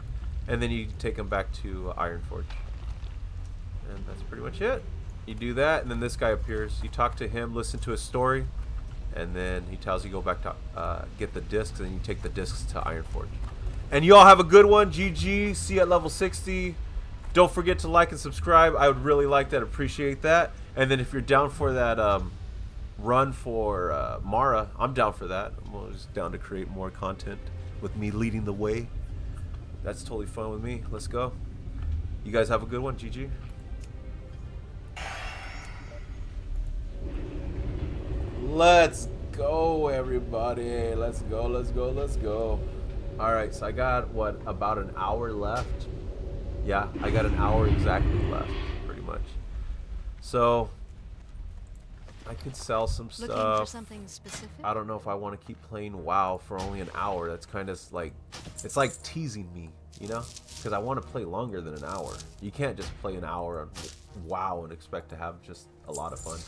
Speaker 1: And then you take them back to Ironforge. And that's pretty much it. You do that, and then this guy appears. You talk to him, listen to his story, and then he tells you go back to get the discs, and then you take the discs to Ironforge. And you all have a good one. GG. See you at level 60. Don't forget to like and subscribe. I would really like that. Appreciate that. And then if you're down for that run for Mara, I'm down for that. I'm just down to create more content with me leading the way. That's totally fun with me. Let's go. You guys have a good one. GG. Let's go, everybody. Let's go, let's go, let's go. Alright, so I got, what, about an hour left? Yeah, I got an hour exactly left, pretty much. So, I could sell some stuff.
Speaker 4: Looking for something specific?
Speaker 1: I don't know if I want to keep playing WoW for only an hour. That's kind of like, it's like teasing me, you know? Because I want to play longer than an hour. You can't just play an hour on WoW and expect to have just a lot of fun.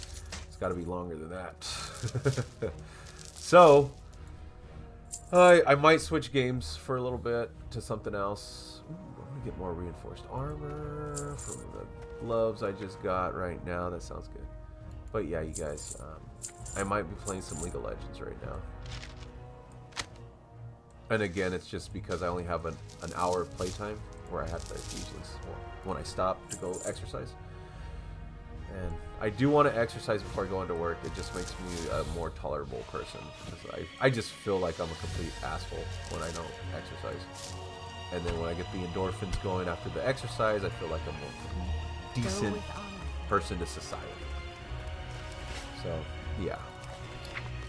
Speaker 1: Got to be longer than that. So I might switch games for a little bit to something else. Ooh, I'm gonna get more reinforced armor from the gloves I just got right now. That sounds good. But yeah, you guys, I might be playing some League of Legends right now. And again, it's just because I only have an hour of playtime where I have to usually, when I stop to go exercise. And I do want to exercise before I go into work. It just makes me a more tolerable person. Because I just feel like I'm a complete asshole when I don't exercise. And then when I get the endorphins going after the exercise, I feel like I'm a decent person to society. So, yeah.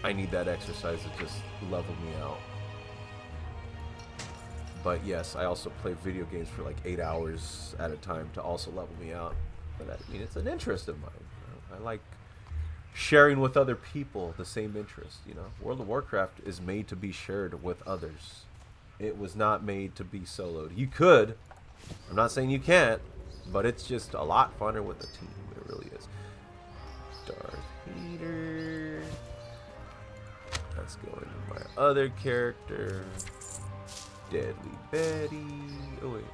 Speaker 1: I need that exercise to just level me out. But yes, I also play video games for like 8 hours at a time to also level me out. But I mean, it's an interest of mine. You know? I like sharing with other people the same interest. You know, World of Warcraft is made to be shared with others. It was not made to be soloed. You could. I'm not saying you can't, but it's just a lot funner with a team. It really is. Darth Vader. Let's go into my other character. Deadly Betty. Oh wait.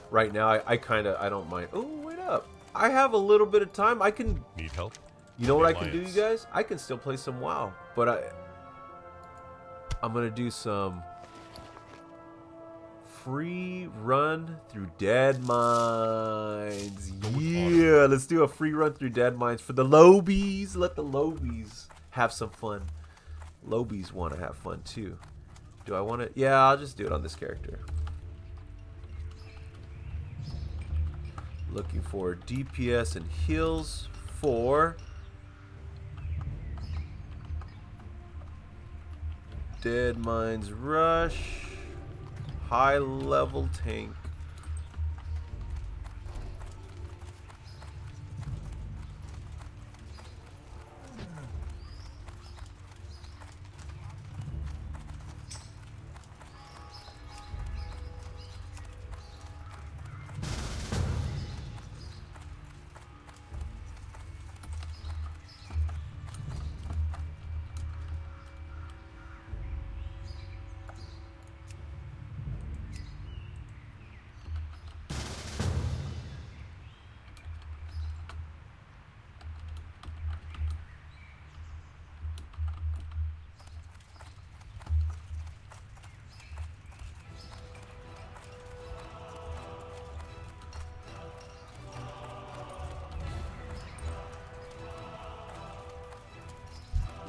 Speaker 1: Right now, I don't mind. Oh, wait up. I have a little bit of time. I can...
Speaker 2: Need help?
Speaker 1: You know what I can do, you
Speaker 2: Alliance.
Speaker 1: guys? I can still play some WoW. But I'm going to do some free run through Dead Mines. Yeah, let's do a free run through Dead Mines for the Lobies. Let the Lobies have some fun. Lobies want to have fun too. Do I want to? Yeah, I'll just do it on this character. Looking for DPS and heals for Dead Mines Rush. High level tank.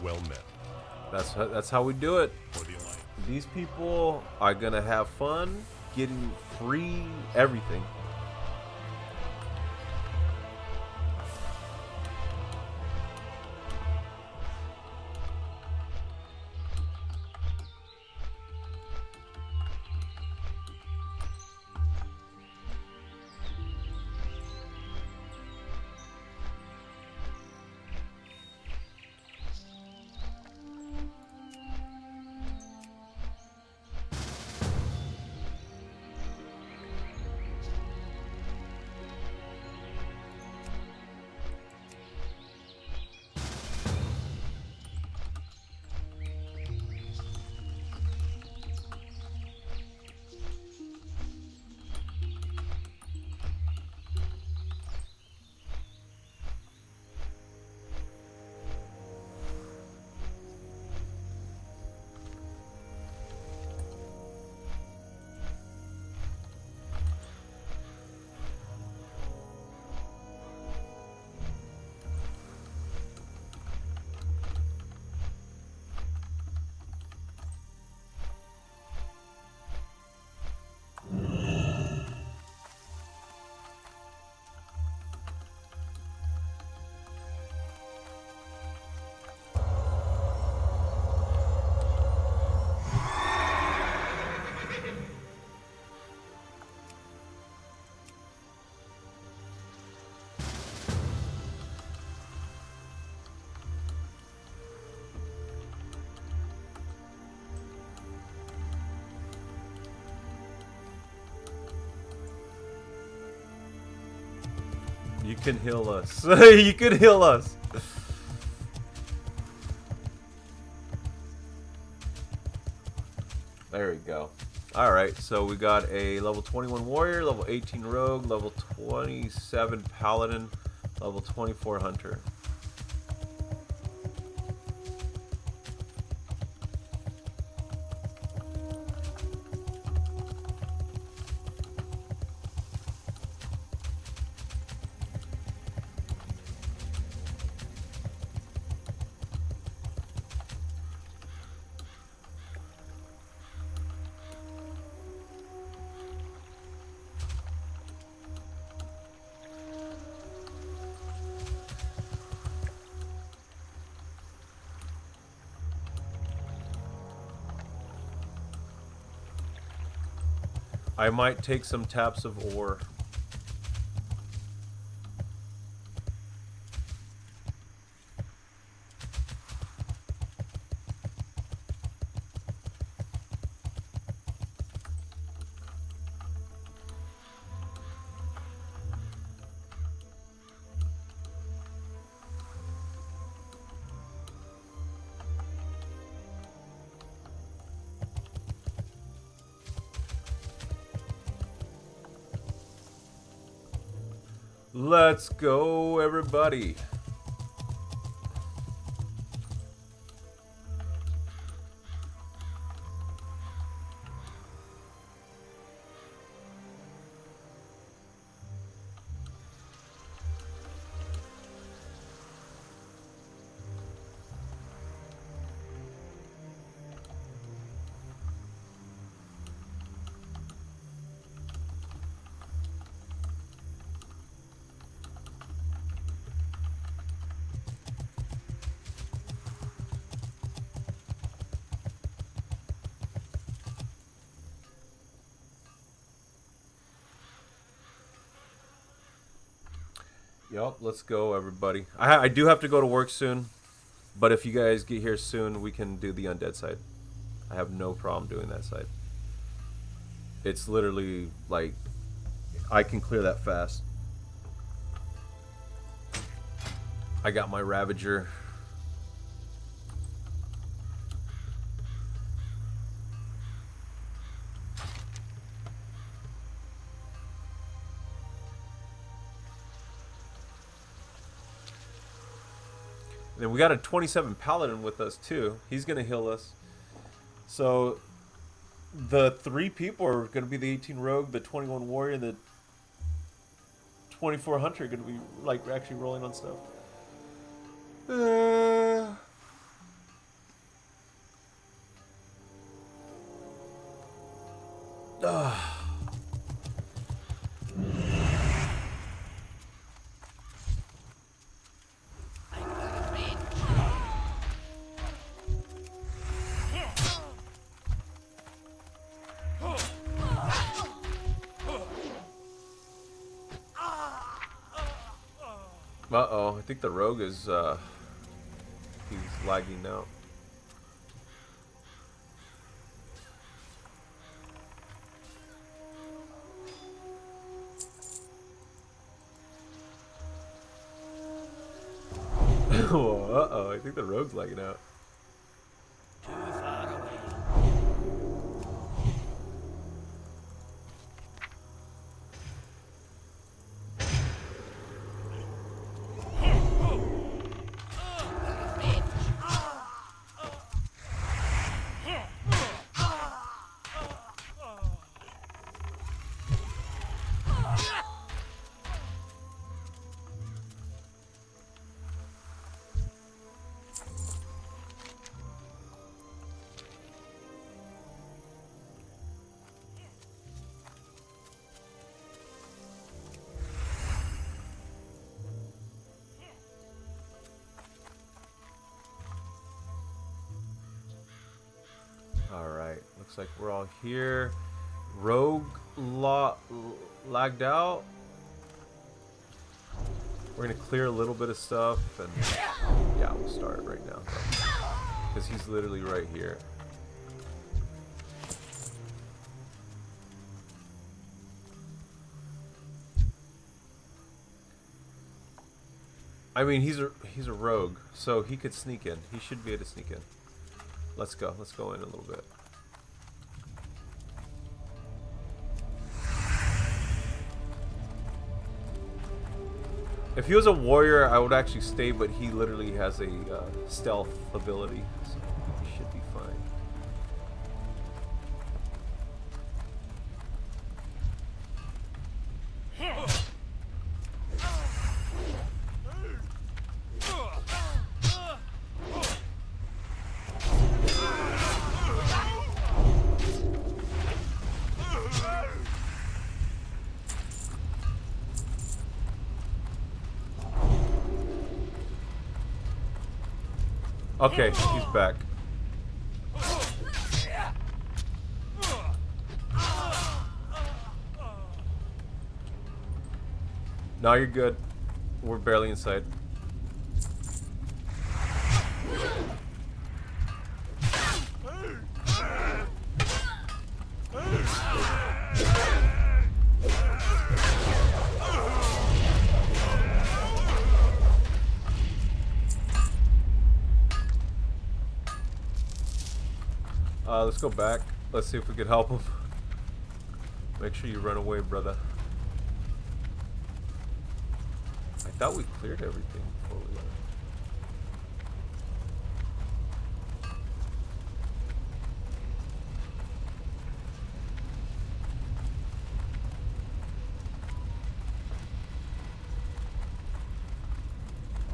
Speaker 2: Well met.
Speaker 1: That's how we do it.
Speaker 2: For the Alliance.
Speaker 1: These people are gonna have fun getting free everything. You can heal us. You can heal us. There we go. Alright, so we got a level 21 warrior, level 18 rogue, level 27 paladin, level 24 hunter. I might take some taps of ore. Let's go, everybody. Yup, let's go, everybody. I do have to go to work soon, but if you guys get here soon, we can do the undead side. I have no problem doing that side. It's literally, like, I can clear that fast. I got my Ravager. And we got a 27 Paladin with us too. He's gonna heal us. So the 3 people are gonna be the 18 Rogue, the 21 Warrior, and the 24 Hunter are gonna be like actually rolling on stuff. Uh-oh, I think the rogue is, he's lagging out. Uh-oh, I think the rogue's lagging out.
Speaker 3: Too far away.
Speaker 1: Alright, looks like we're all here. Rogue lagged out. We're gonna clear a little bit of stuff, and yeah, we'll start right now. Because he's literally right here. I mean, he's a rogue, so he could sneak in. He should be able to sneak in. Let's go. Let's go in a little bit. If he was a warrior, I would actually stay, but he literally has a stealth ability, so he should be fine. Okay, he's back. No, you're good. We're barely inside. Let's go back. Let's see if we could help him. Make sure you run away, brother. I thought we cleared everything before we left.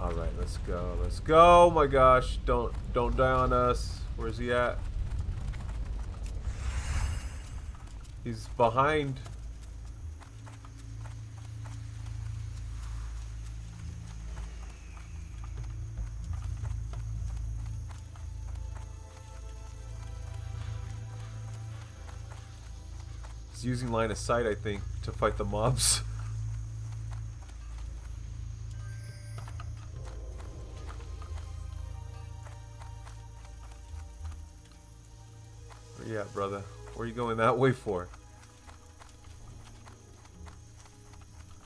Speaker 1: All right, let's go. Let's go. Oh my gosh, don't die on us. Where's he at? He's behind. He's using line of sight, I think, to fight the mobs. Where you at, brother? Where are you going that way for?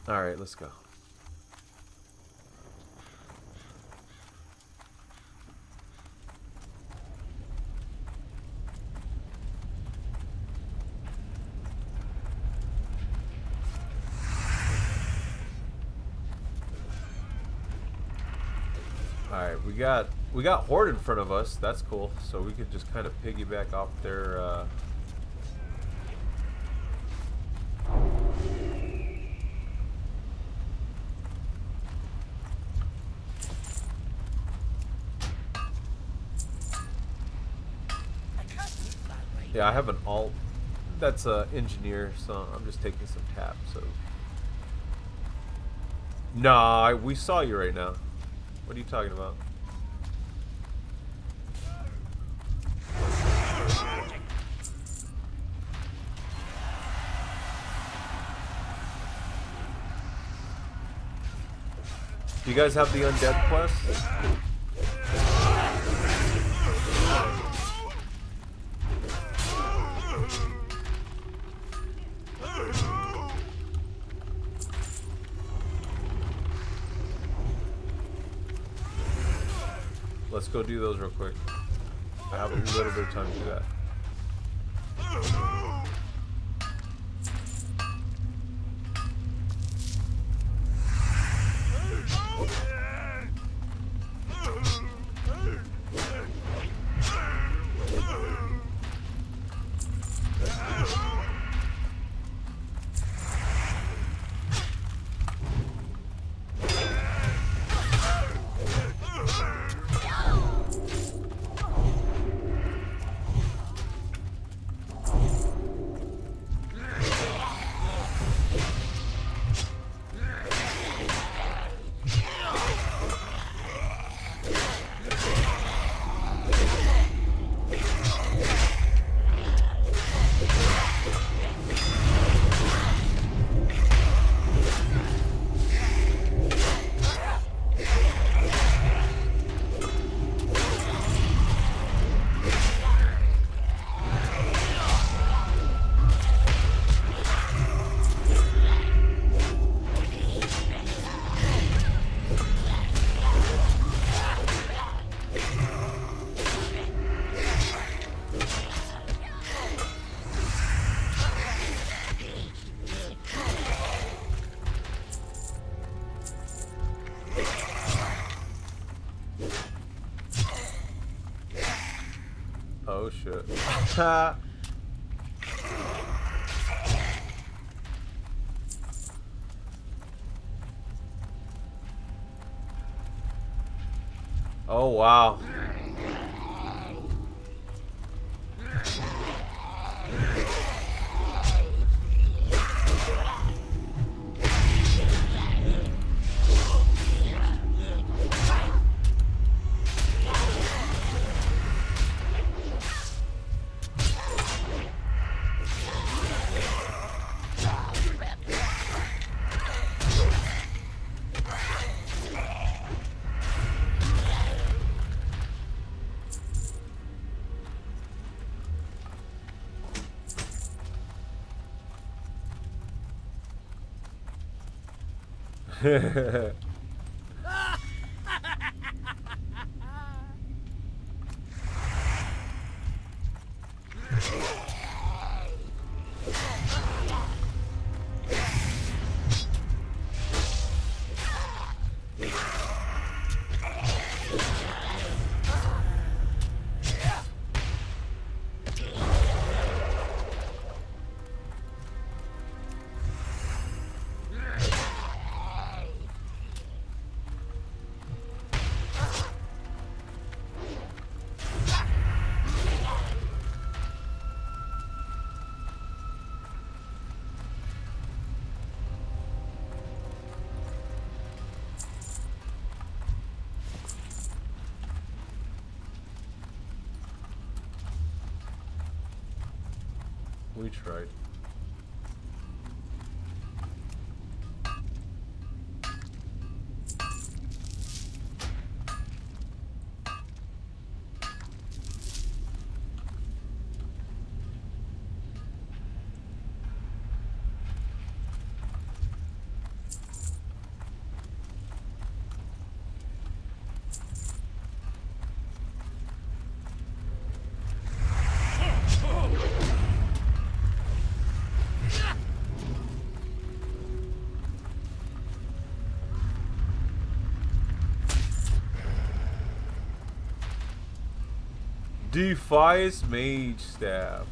Speaker 1: Alright, let's go. Alright, we got Horde in front of us. That's cool. So we could just kind of piggyback off their yeah, I have an alt that's a engineer, so I'm just taking some taps. So, nah, we saw you right now. What are you talking about? Do you guys have the undead quest? Let's go do those real quick. I have a little bit of time to do that. Oh shit. Oh wow. We tried. Defies Mage Staff.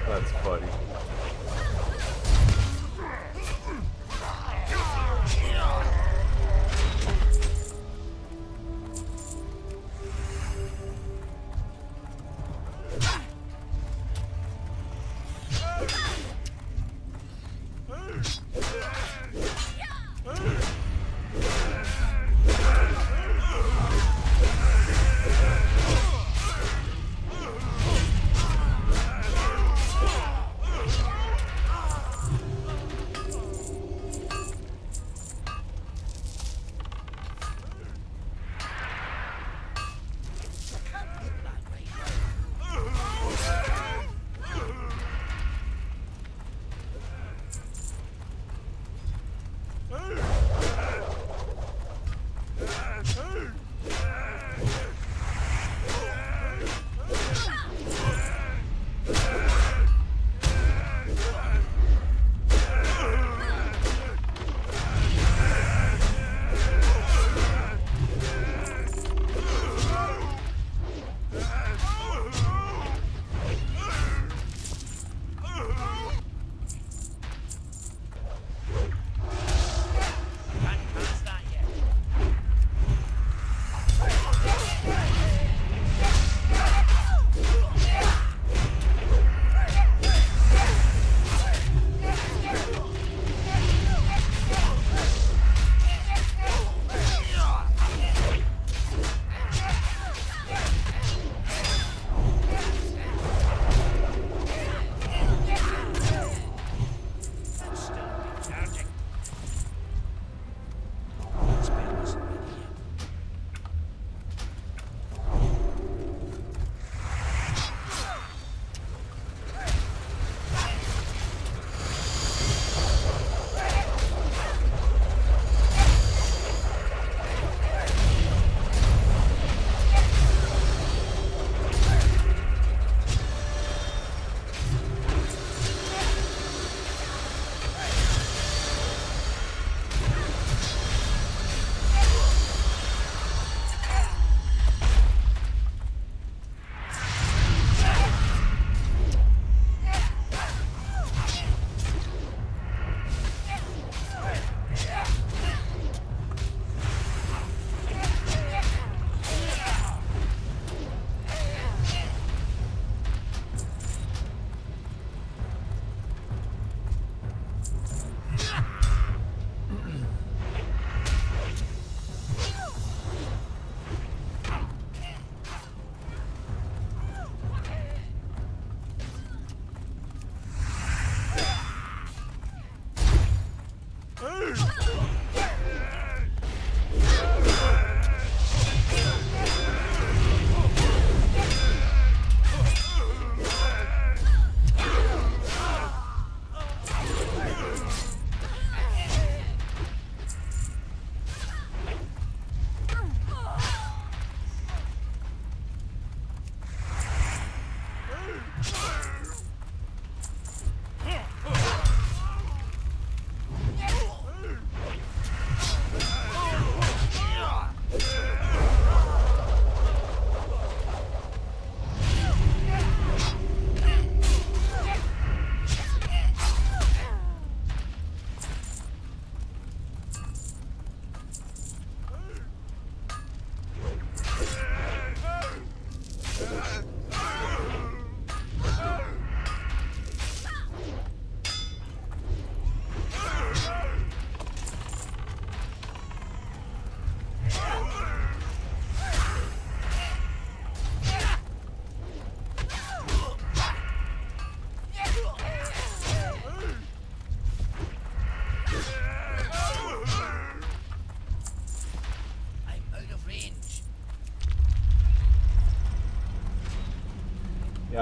Speaker 1: That's funny.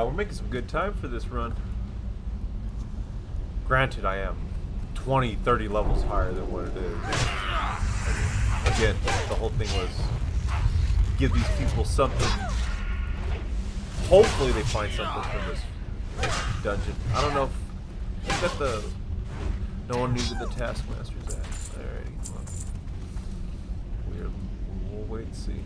Speaker 1: Yeah, we're making some good time for this run. Granted, I am 20, 30 levels higher than what it is. Again, the whole thing was give these people something. Hopefully they find something from this dungeon. I don't know if got the... No one knew where the Taskmaster's at. Alrighty, well, we'll wait and see.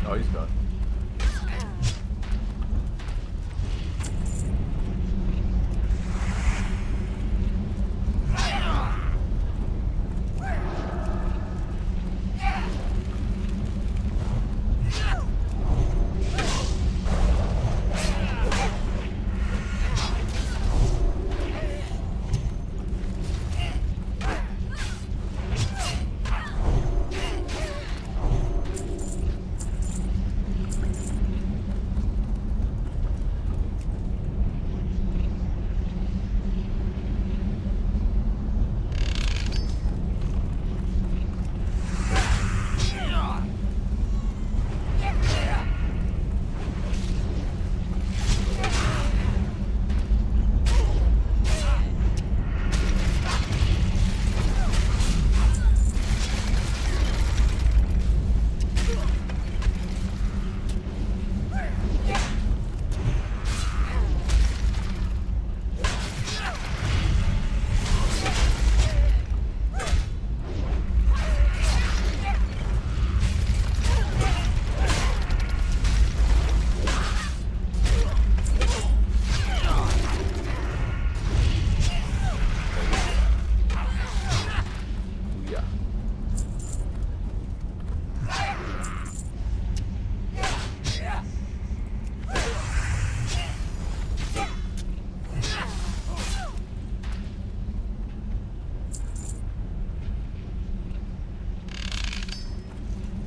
Speaker 1: Oh, he's gone.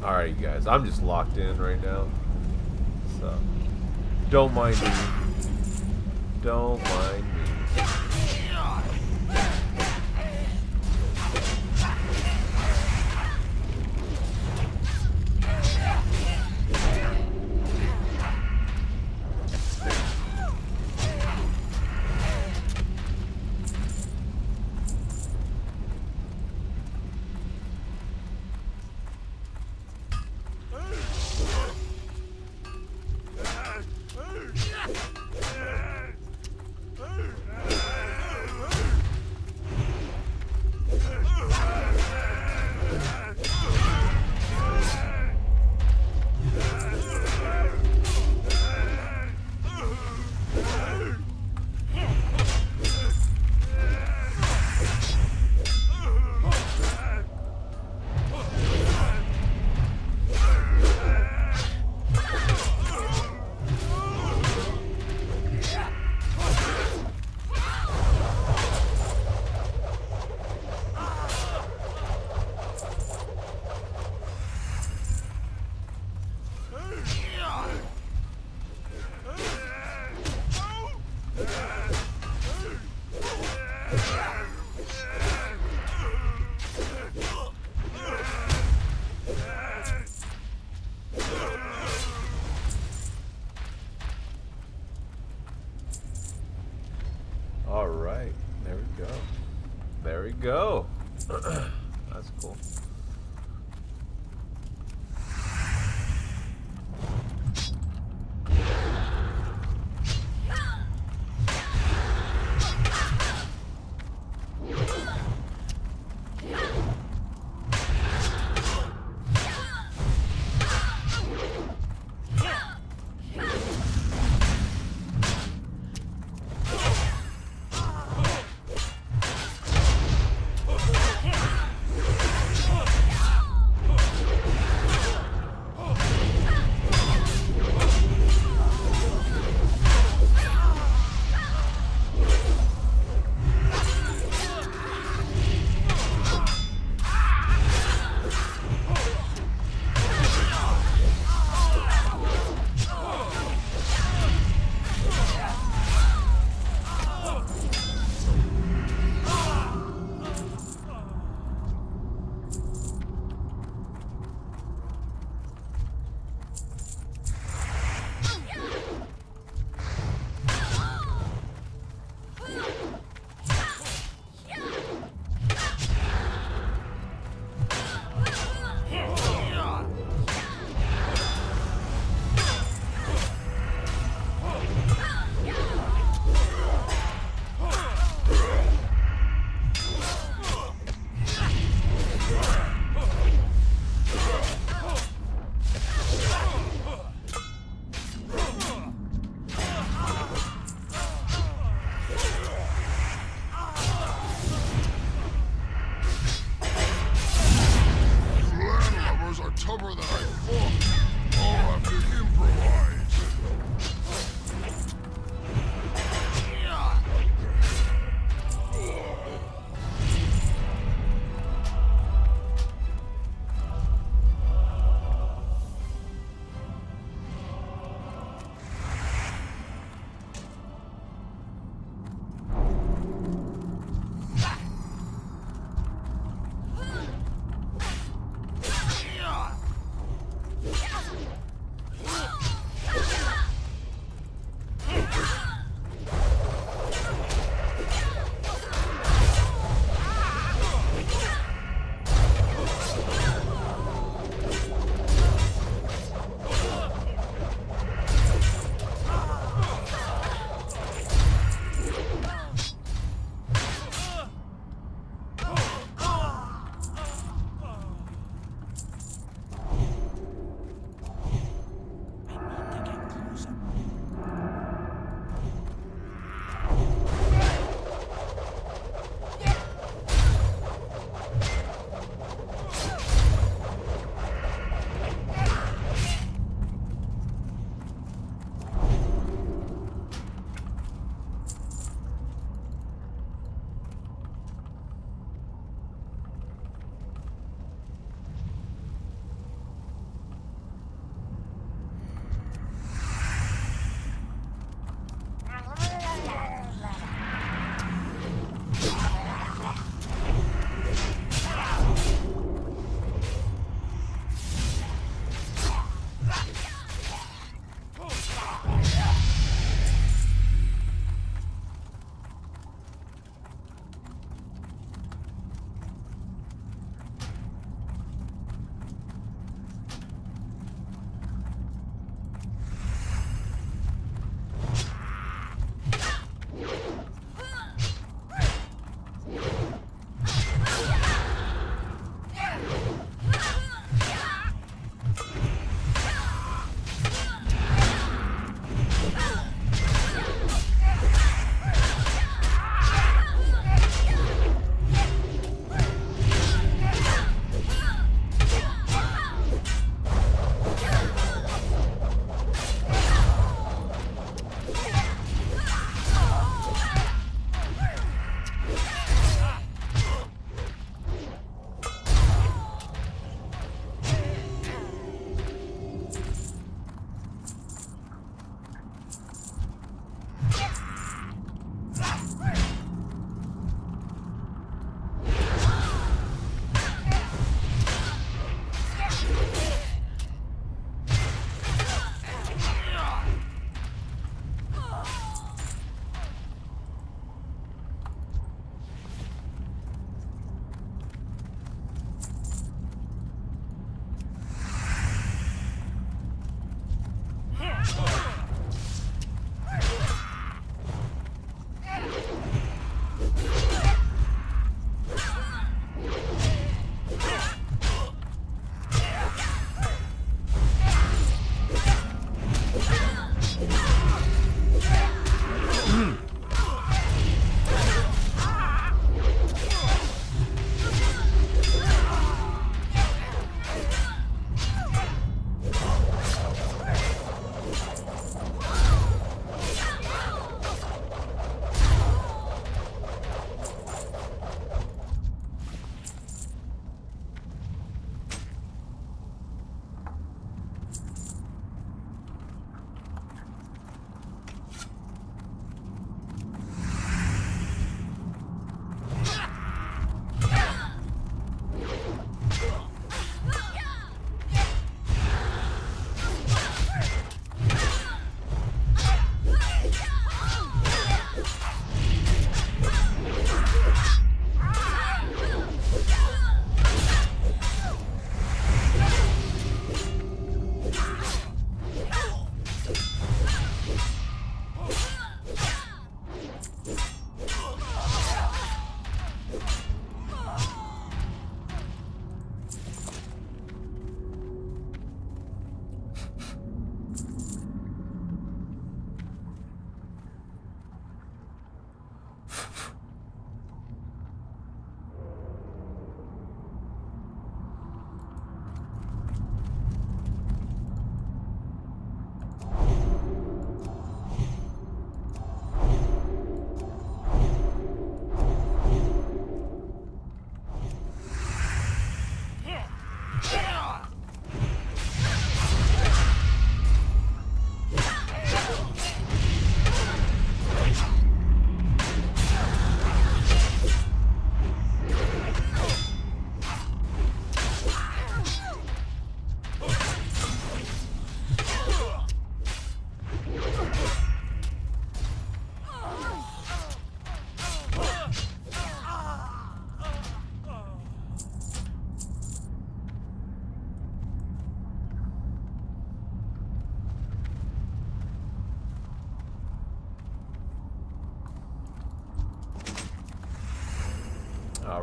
Speaker 1: Alright, you guys, I'm just locked in right now. So, don't mind me. Don't mind me. go. That's cool.
Speaker 4: Landlubbers are tougher than I thought. I'll have to improvise.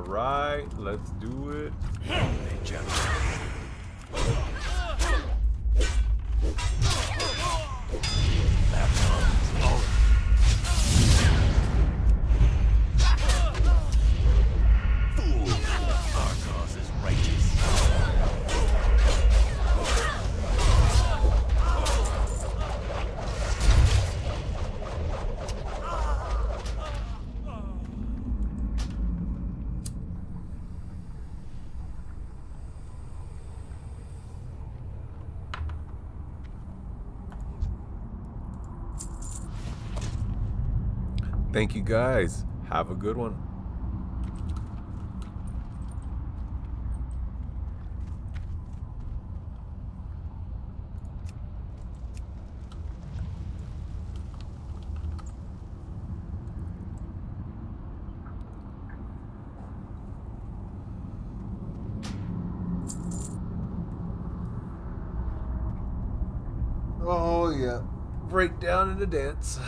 Speaker 1: right, let's do it.
Speaker 5: Our cause is righteous.
Speaker 1: Thank you guys. Have a good one. Oh yeah. Break down in the dance.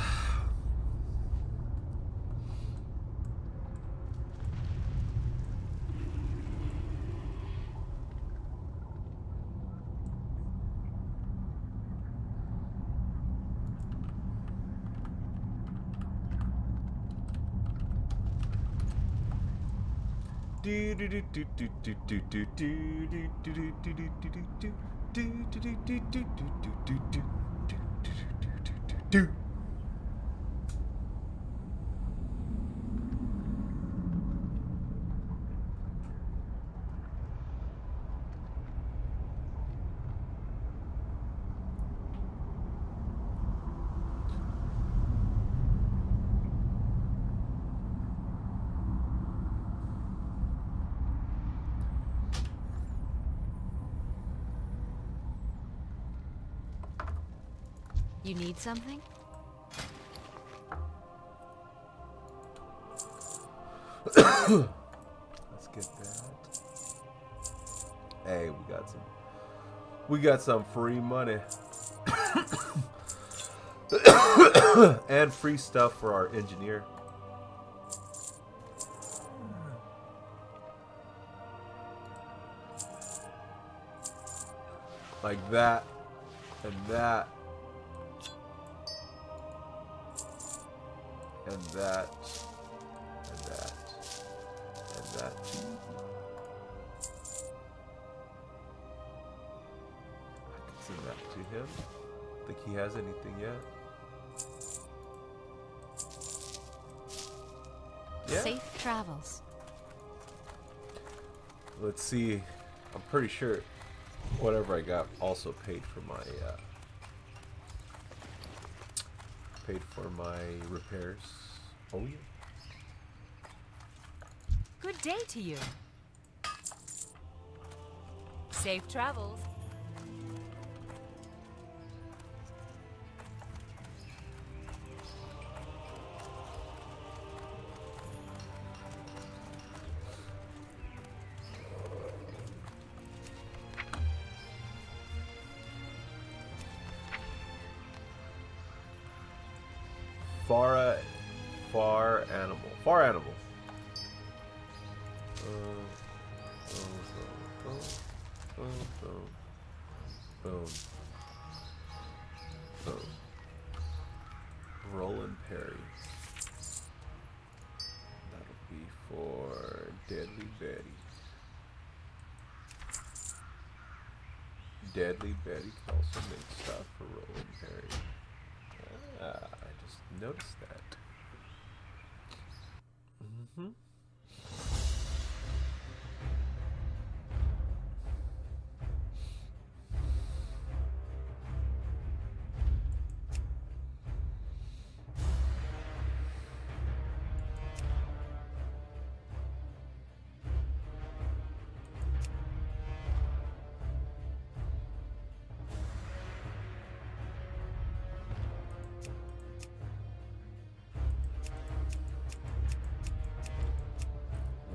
Speaker 6: You need something?
Speaker 1: Let's get that. Hey, we got some free money. And free stuff for our engineer. Like that and that. And that, and that, and that too. I can send that to him. Think he has anything yet? Yeah.
Speaker 6: Safe travels.
Speaker 1: Let's see. I'm pretty sure whatever I got also paid for my repairs. Oh yeah.
Speaker 6: Good day to you. Safe travels.
Speaker 1: Far animal. Boom. Roland Perry. That'll be for Deadly Betty. Deadly Betty can also make stuff for Roland Perry. I just noticed that.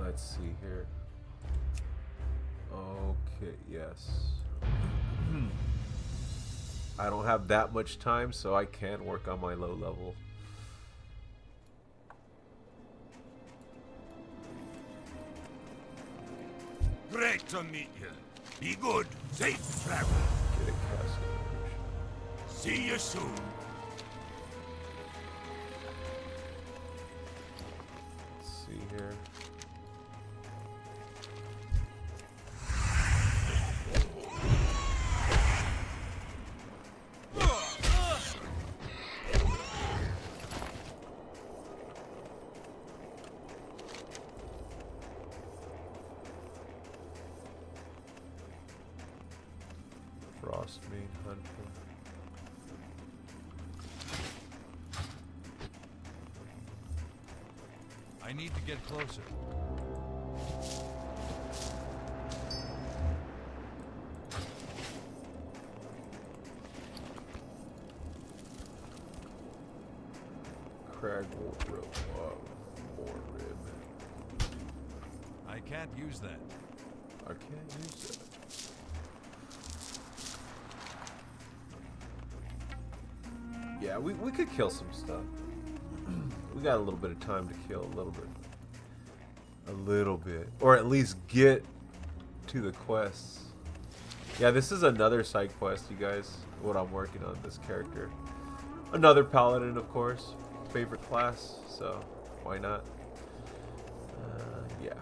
Speaker 1: Let's see here. Okay, yes. I don't have that much time, so I can work on my low level.
Speaker 5: to meet you. Be good. Safe travel.
Speaker 1: Get a cast.
Speaker 5: See you soon.
Speaker 1: Let's see here. Frostmane Hunter.
Speaker 5: I need to get closer.
Speaker 1: Crag War Rib.
Speaker 5: I can't use that.
Speaker 1: I can't use that. Yeah, we could kill some stuff. We got a little bit of time to kill, a little bit, or at least get to the quests. Yeah, this is another side quest, you guys. What I'm working on, this character, another paladin, of course, favorite class. So why not? Yeah.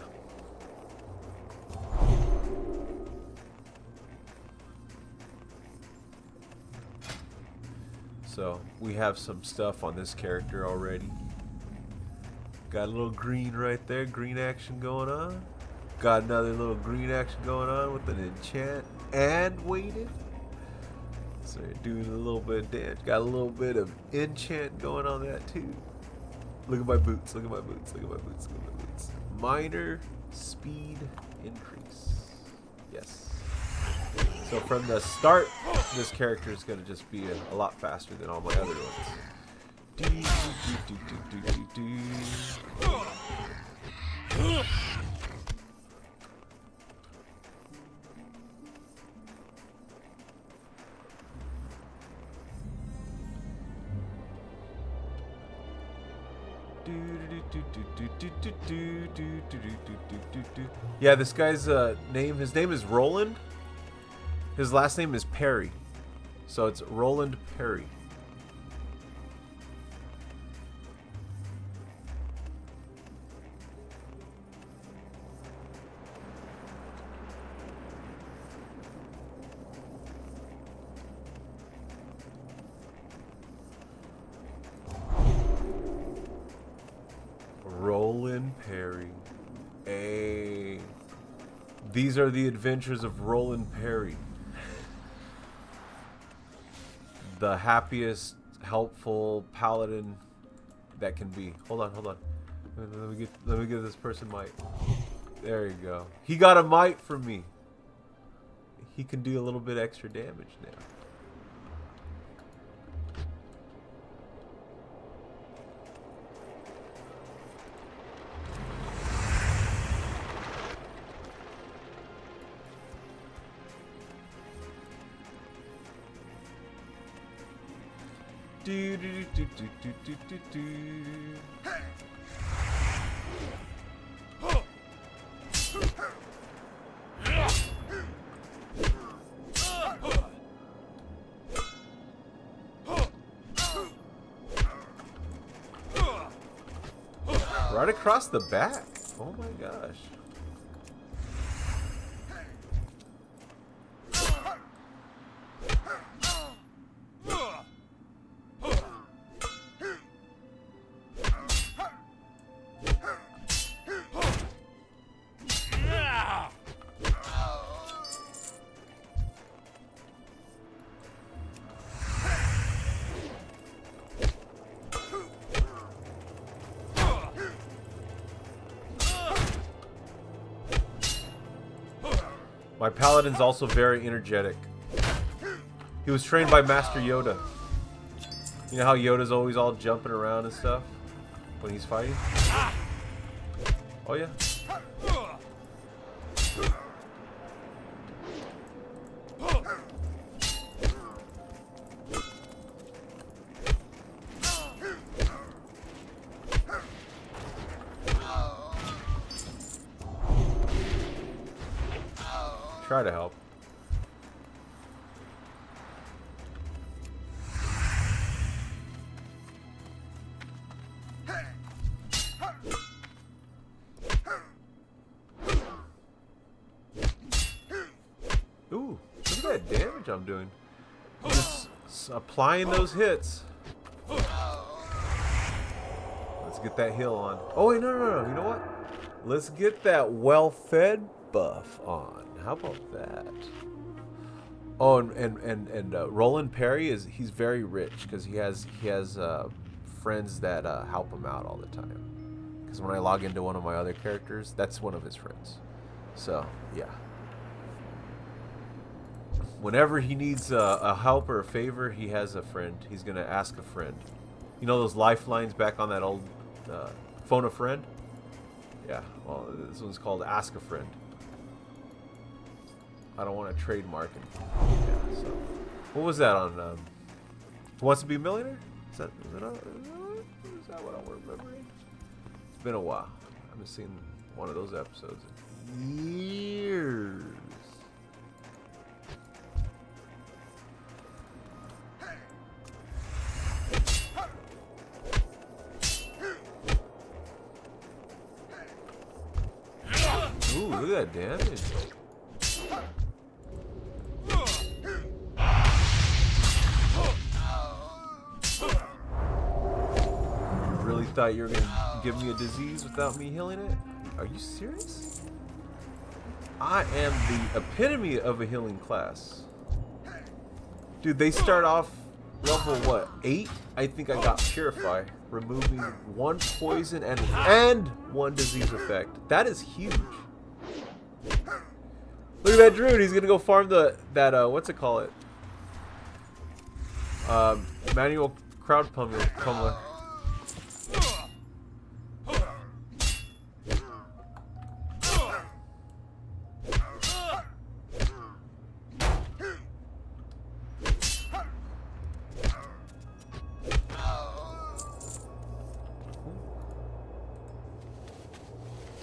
Speaker 1: So we have some stuff on this character already. Got a little green right there, green action going on. Got another little green action going on with an enchant and weighted. So you're doing a little bit of damage. Got a little bit of enchant going on that too. Look at my boots, look at my boots, look at my boots, look at my boots. Minor speed increase. Yes. So from the start, this character is going to just be a lot faster than all my other ones. Yeah, this guy's his name is Roland. His last name is Perry. So it's Roland Perry. Roland Perry. Hey. These are the adventures of Roland Perry. The happiest, helpful paladin that can be. Hold on. Let me give this person might. There you go. He got a might from me. He can do a little bit extra damage now. Do do do do do do do do. Right across the back. Oh my gosh. My paladin's also very energetic. He was trained by Master Yoda. You know how Yoda's always all jumping around and stuff when he's fighting? Oh yeah. try to help. Ooh, look at that damage I'm doing. Just applying those hits. Let's get that heal on. Oh wait, no. You know what? Let's get that well-fed buff on. How about that? Oh, and Roland Perry he's very rich because he has friends that help him out all the time. Because when I log into one of my other characters, that's one of his friends. So yeah. Whenever he needs a help or a favor, he has a friend. He's gonna ask a friend. You know those lifelines back on that old phone a friend? Yeah, well, this one's called Ask a Friend. I don't want to trademark it. Yeah, so. What was that on? Who Wants to Be a Millionaire? Is that what I'm remembering? It's been a while. I haven't seen one of those episodes in years. Ooh, look at that damage. You really thought you were going to give me a disease without me healing it? Are you serious? I am the epitome of a healing class. Dude, they start off level, what, 8? I think I got Purify, removing 1 poison and 1 disease effect. That is huge. Look at that druid. He's gonna go farm that what's it call it? Manual crowd pummeler.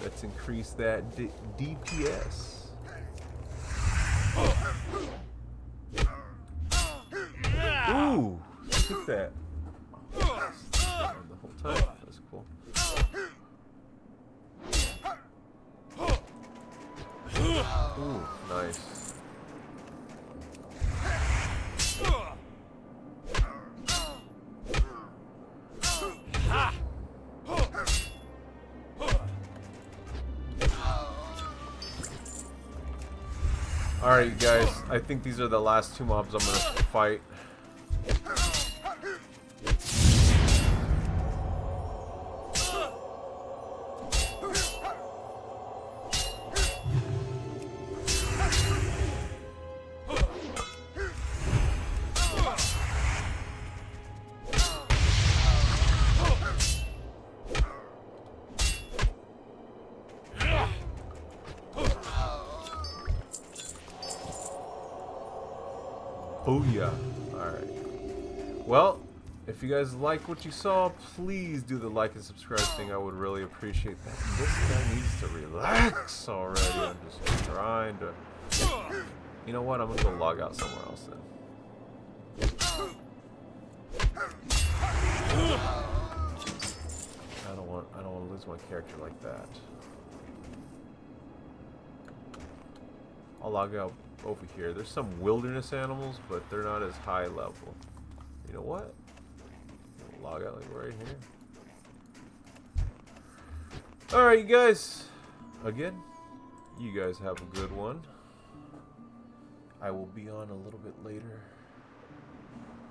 Speaker 1: Let's increase that DPS. Ooh, look at that. The whole time. That's cool. Ooh, nice. Alright, you guys. I think these are the last 2 mobs I'm gonna fight. Booyah. Alright. Well, if you guys like what you saw, please do the like and subscribe thing. I would really appreciate that. This guy needs to relax already. I'm just trying to... You know what? I'm gonna go log out somewhere else then. I don't want to lose my character like that. I'll log out over here. There's some wilderness animals, but they're not as high level. You know what? I'll log out like right here. Alright, you guys. Again, you guys have a good one. I will be on a little bit later,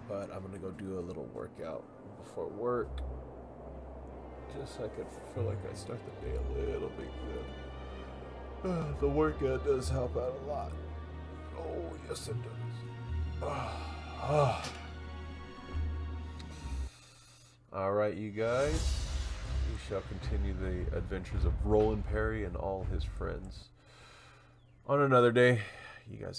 Speaker 1: but I'm gonna go do a little workout before work, just so I could feel like I start the day a little bit good. The workout does help out a lot. Oh, yes it does. Alright, you guys. We shall continue the adventures of Roland Perry and all his friends on another day. You guys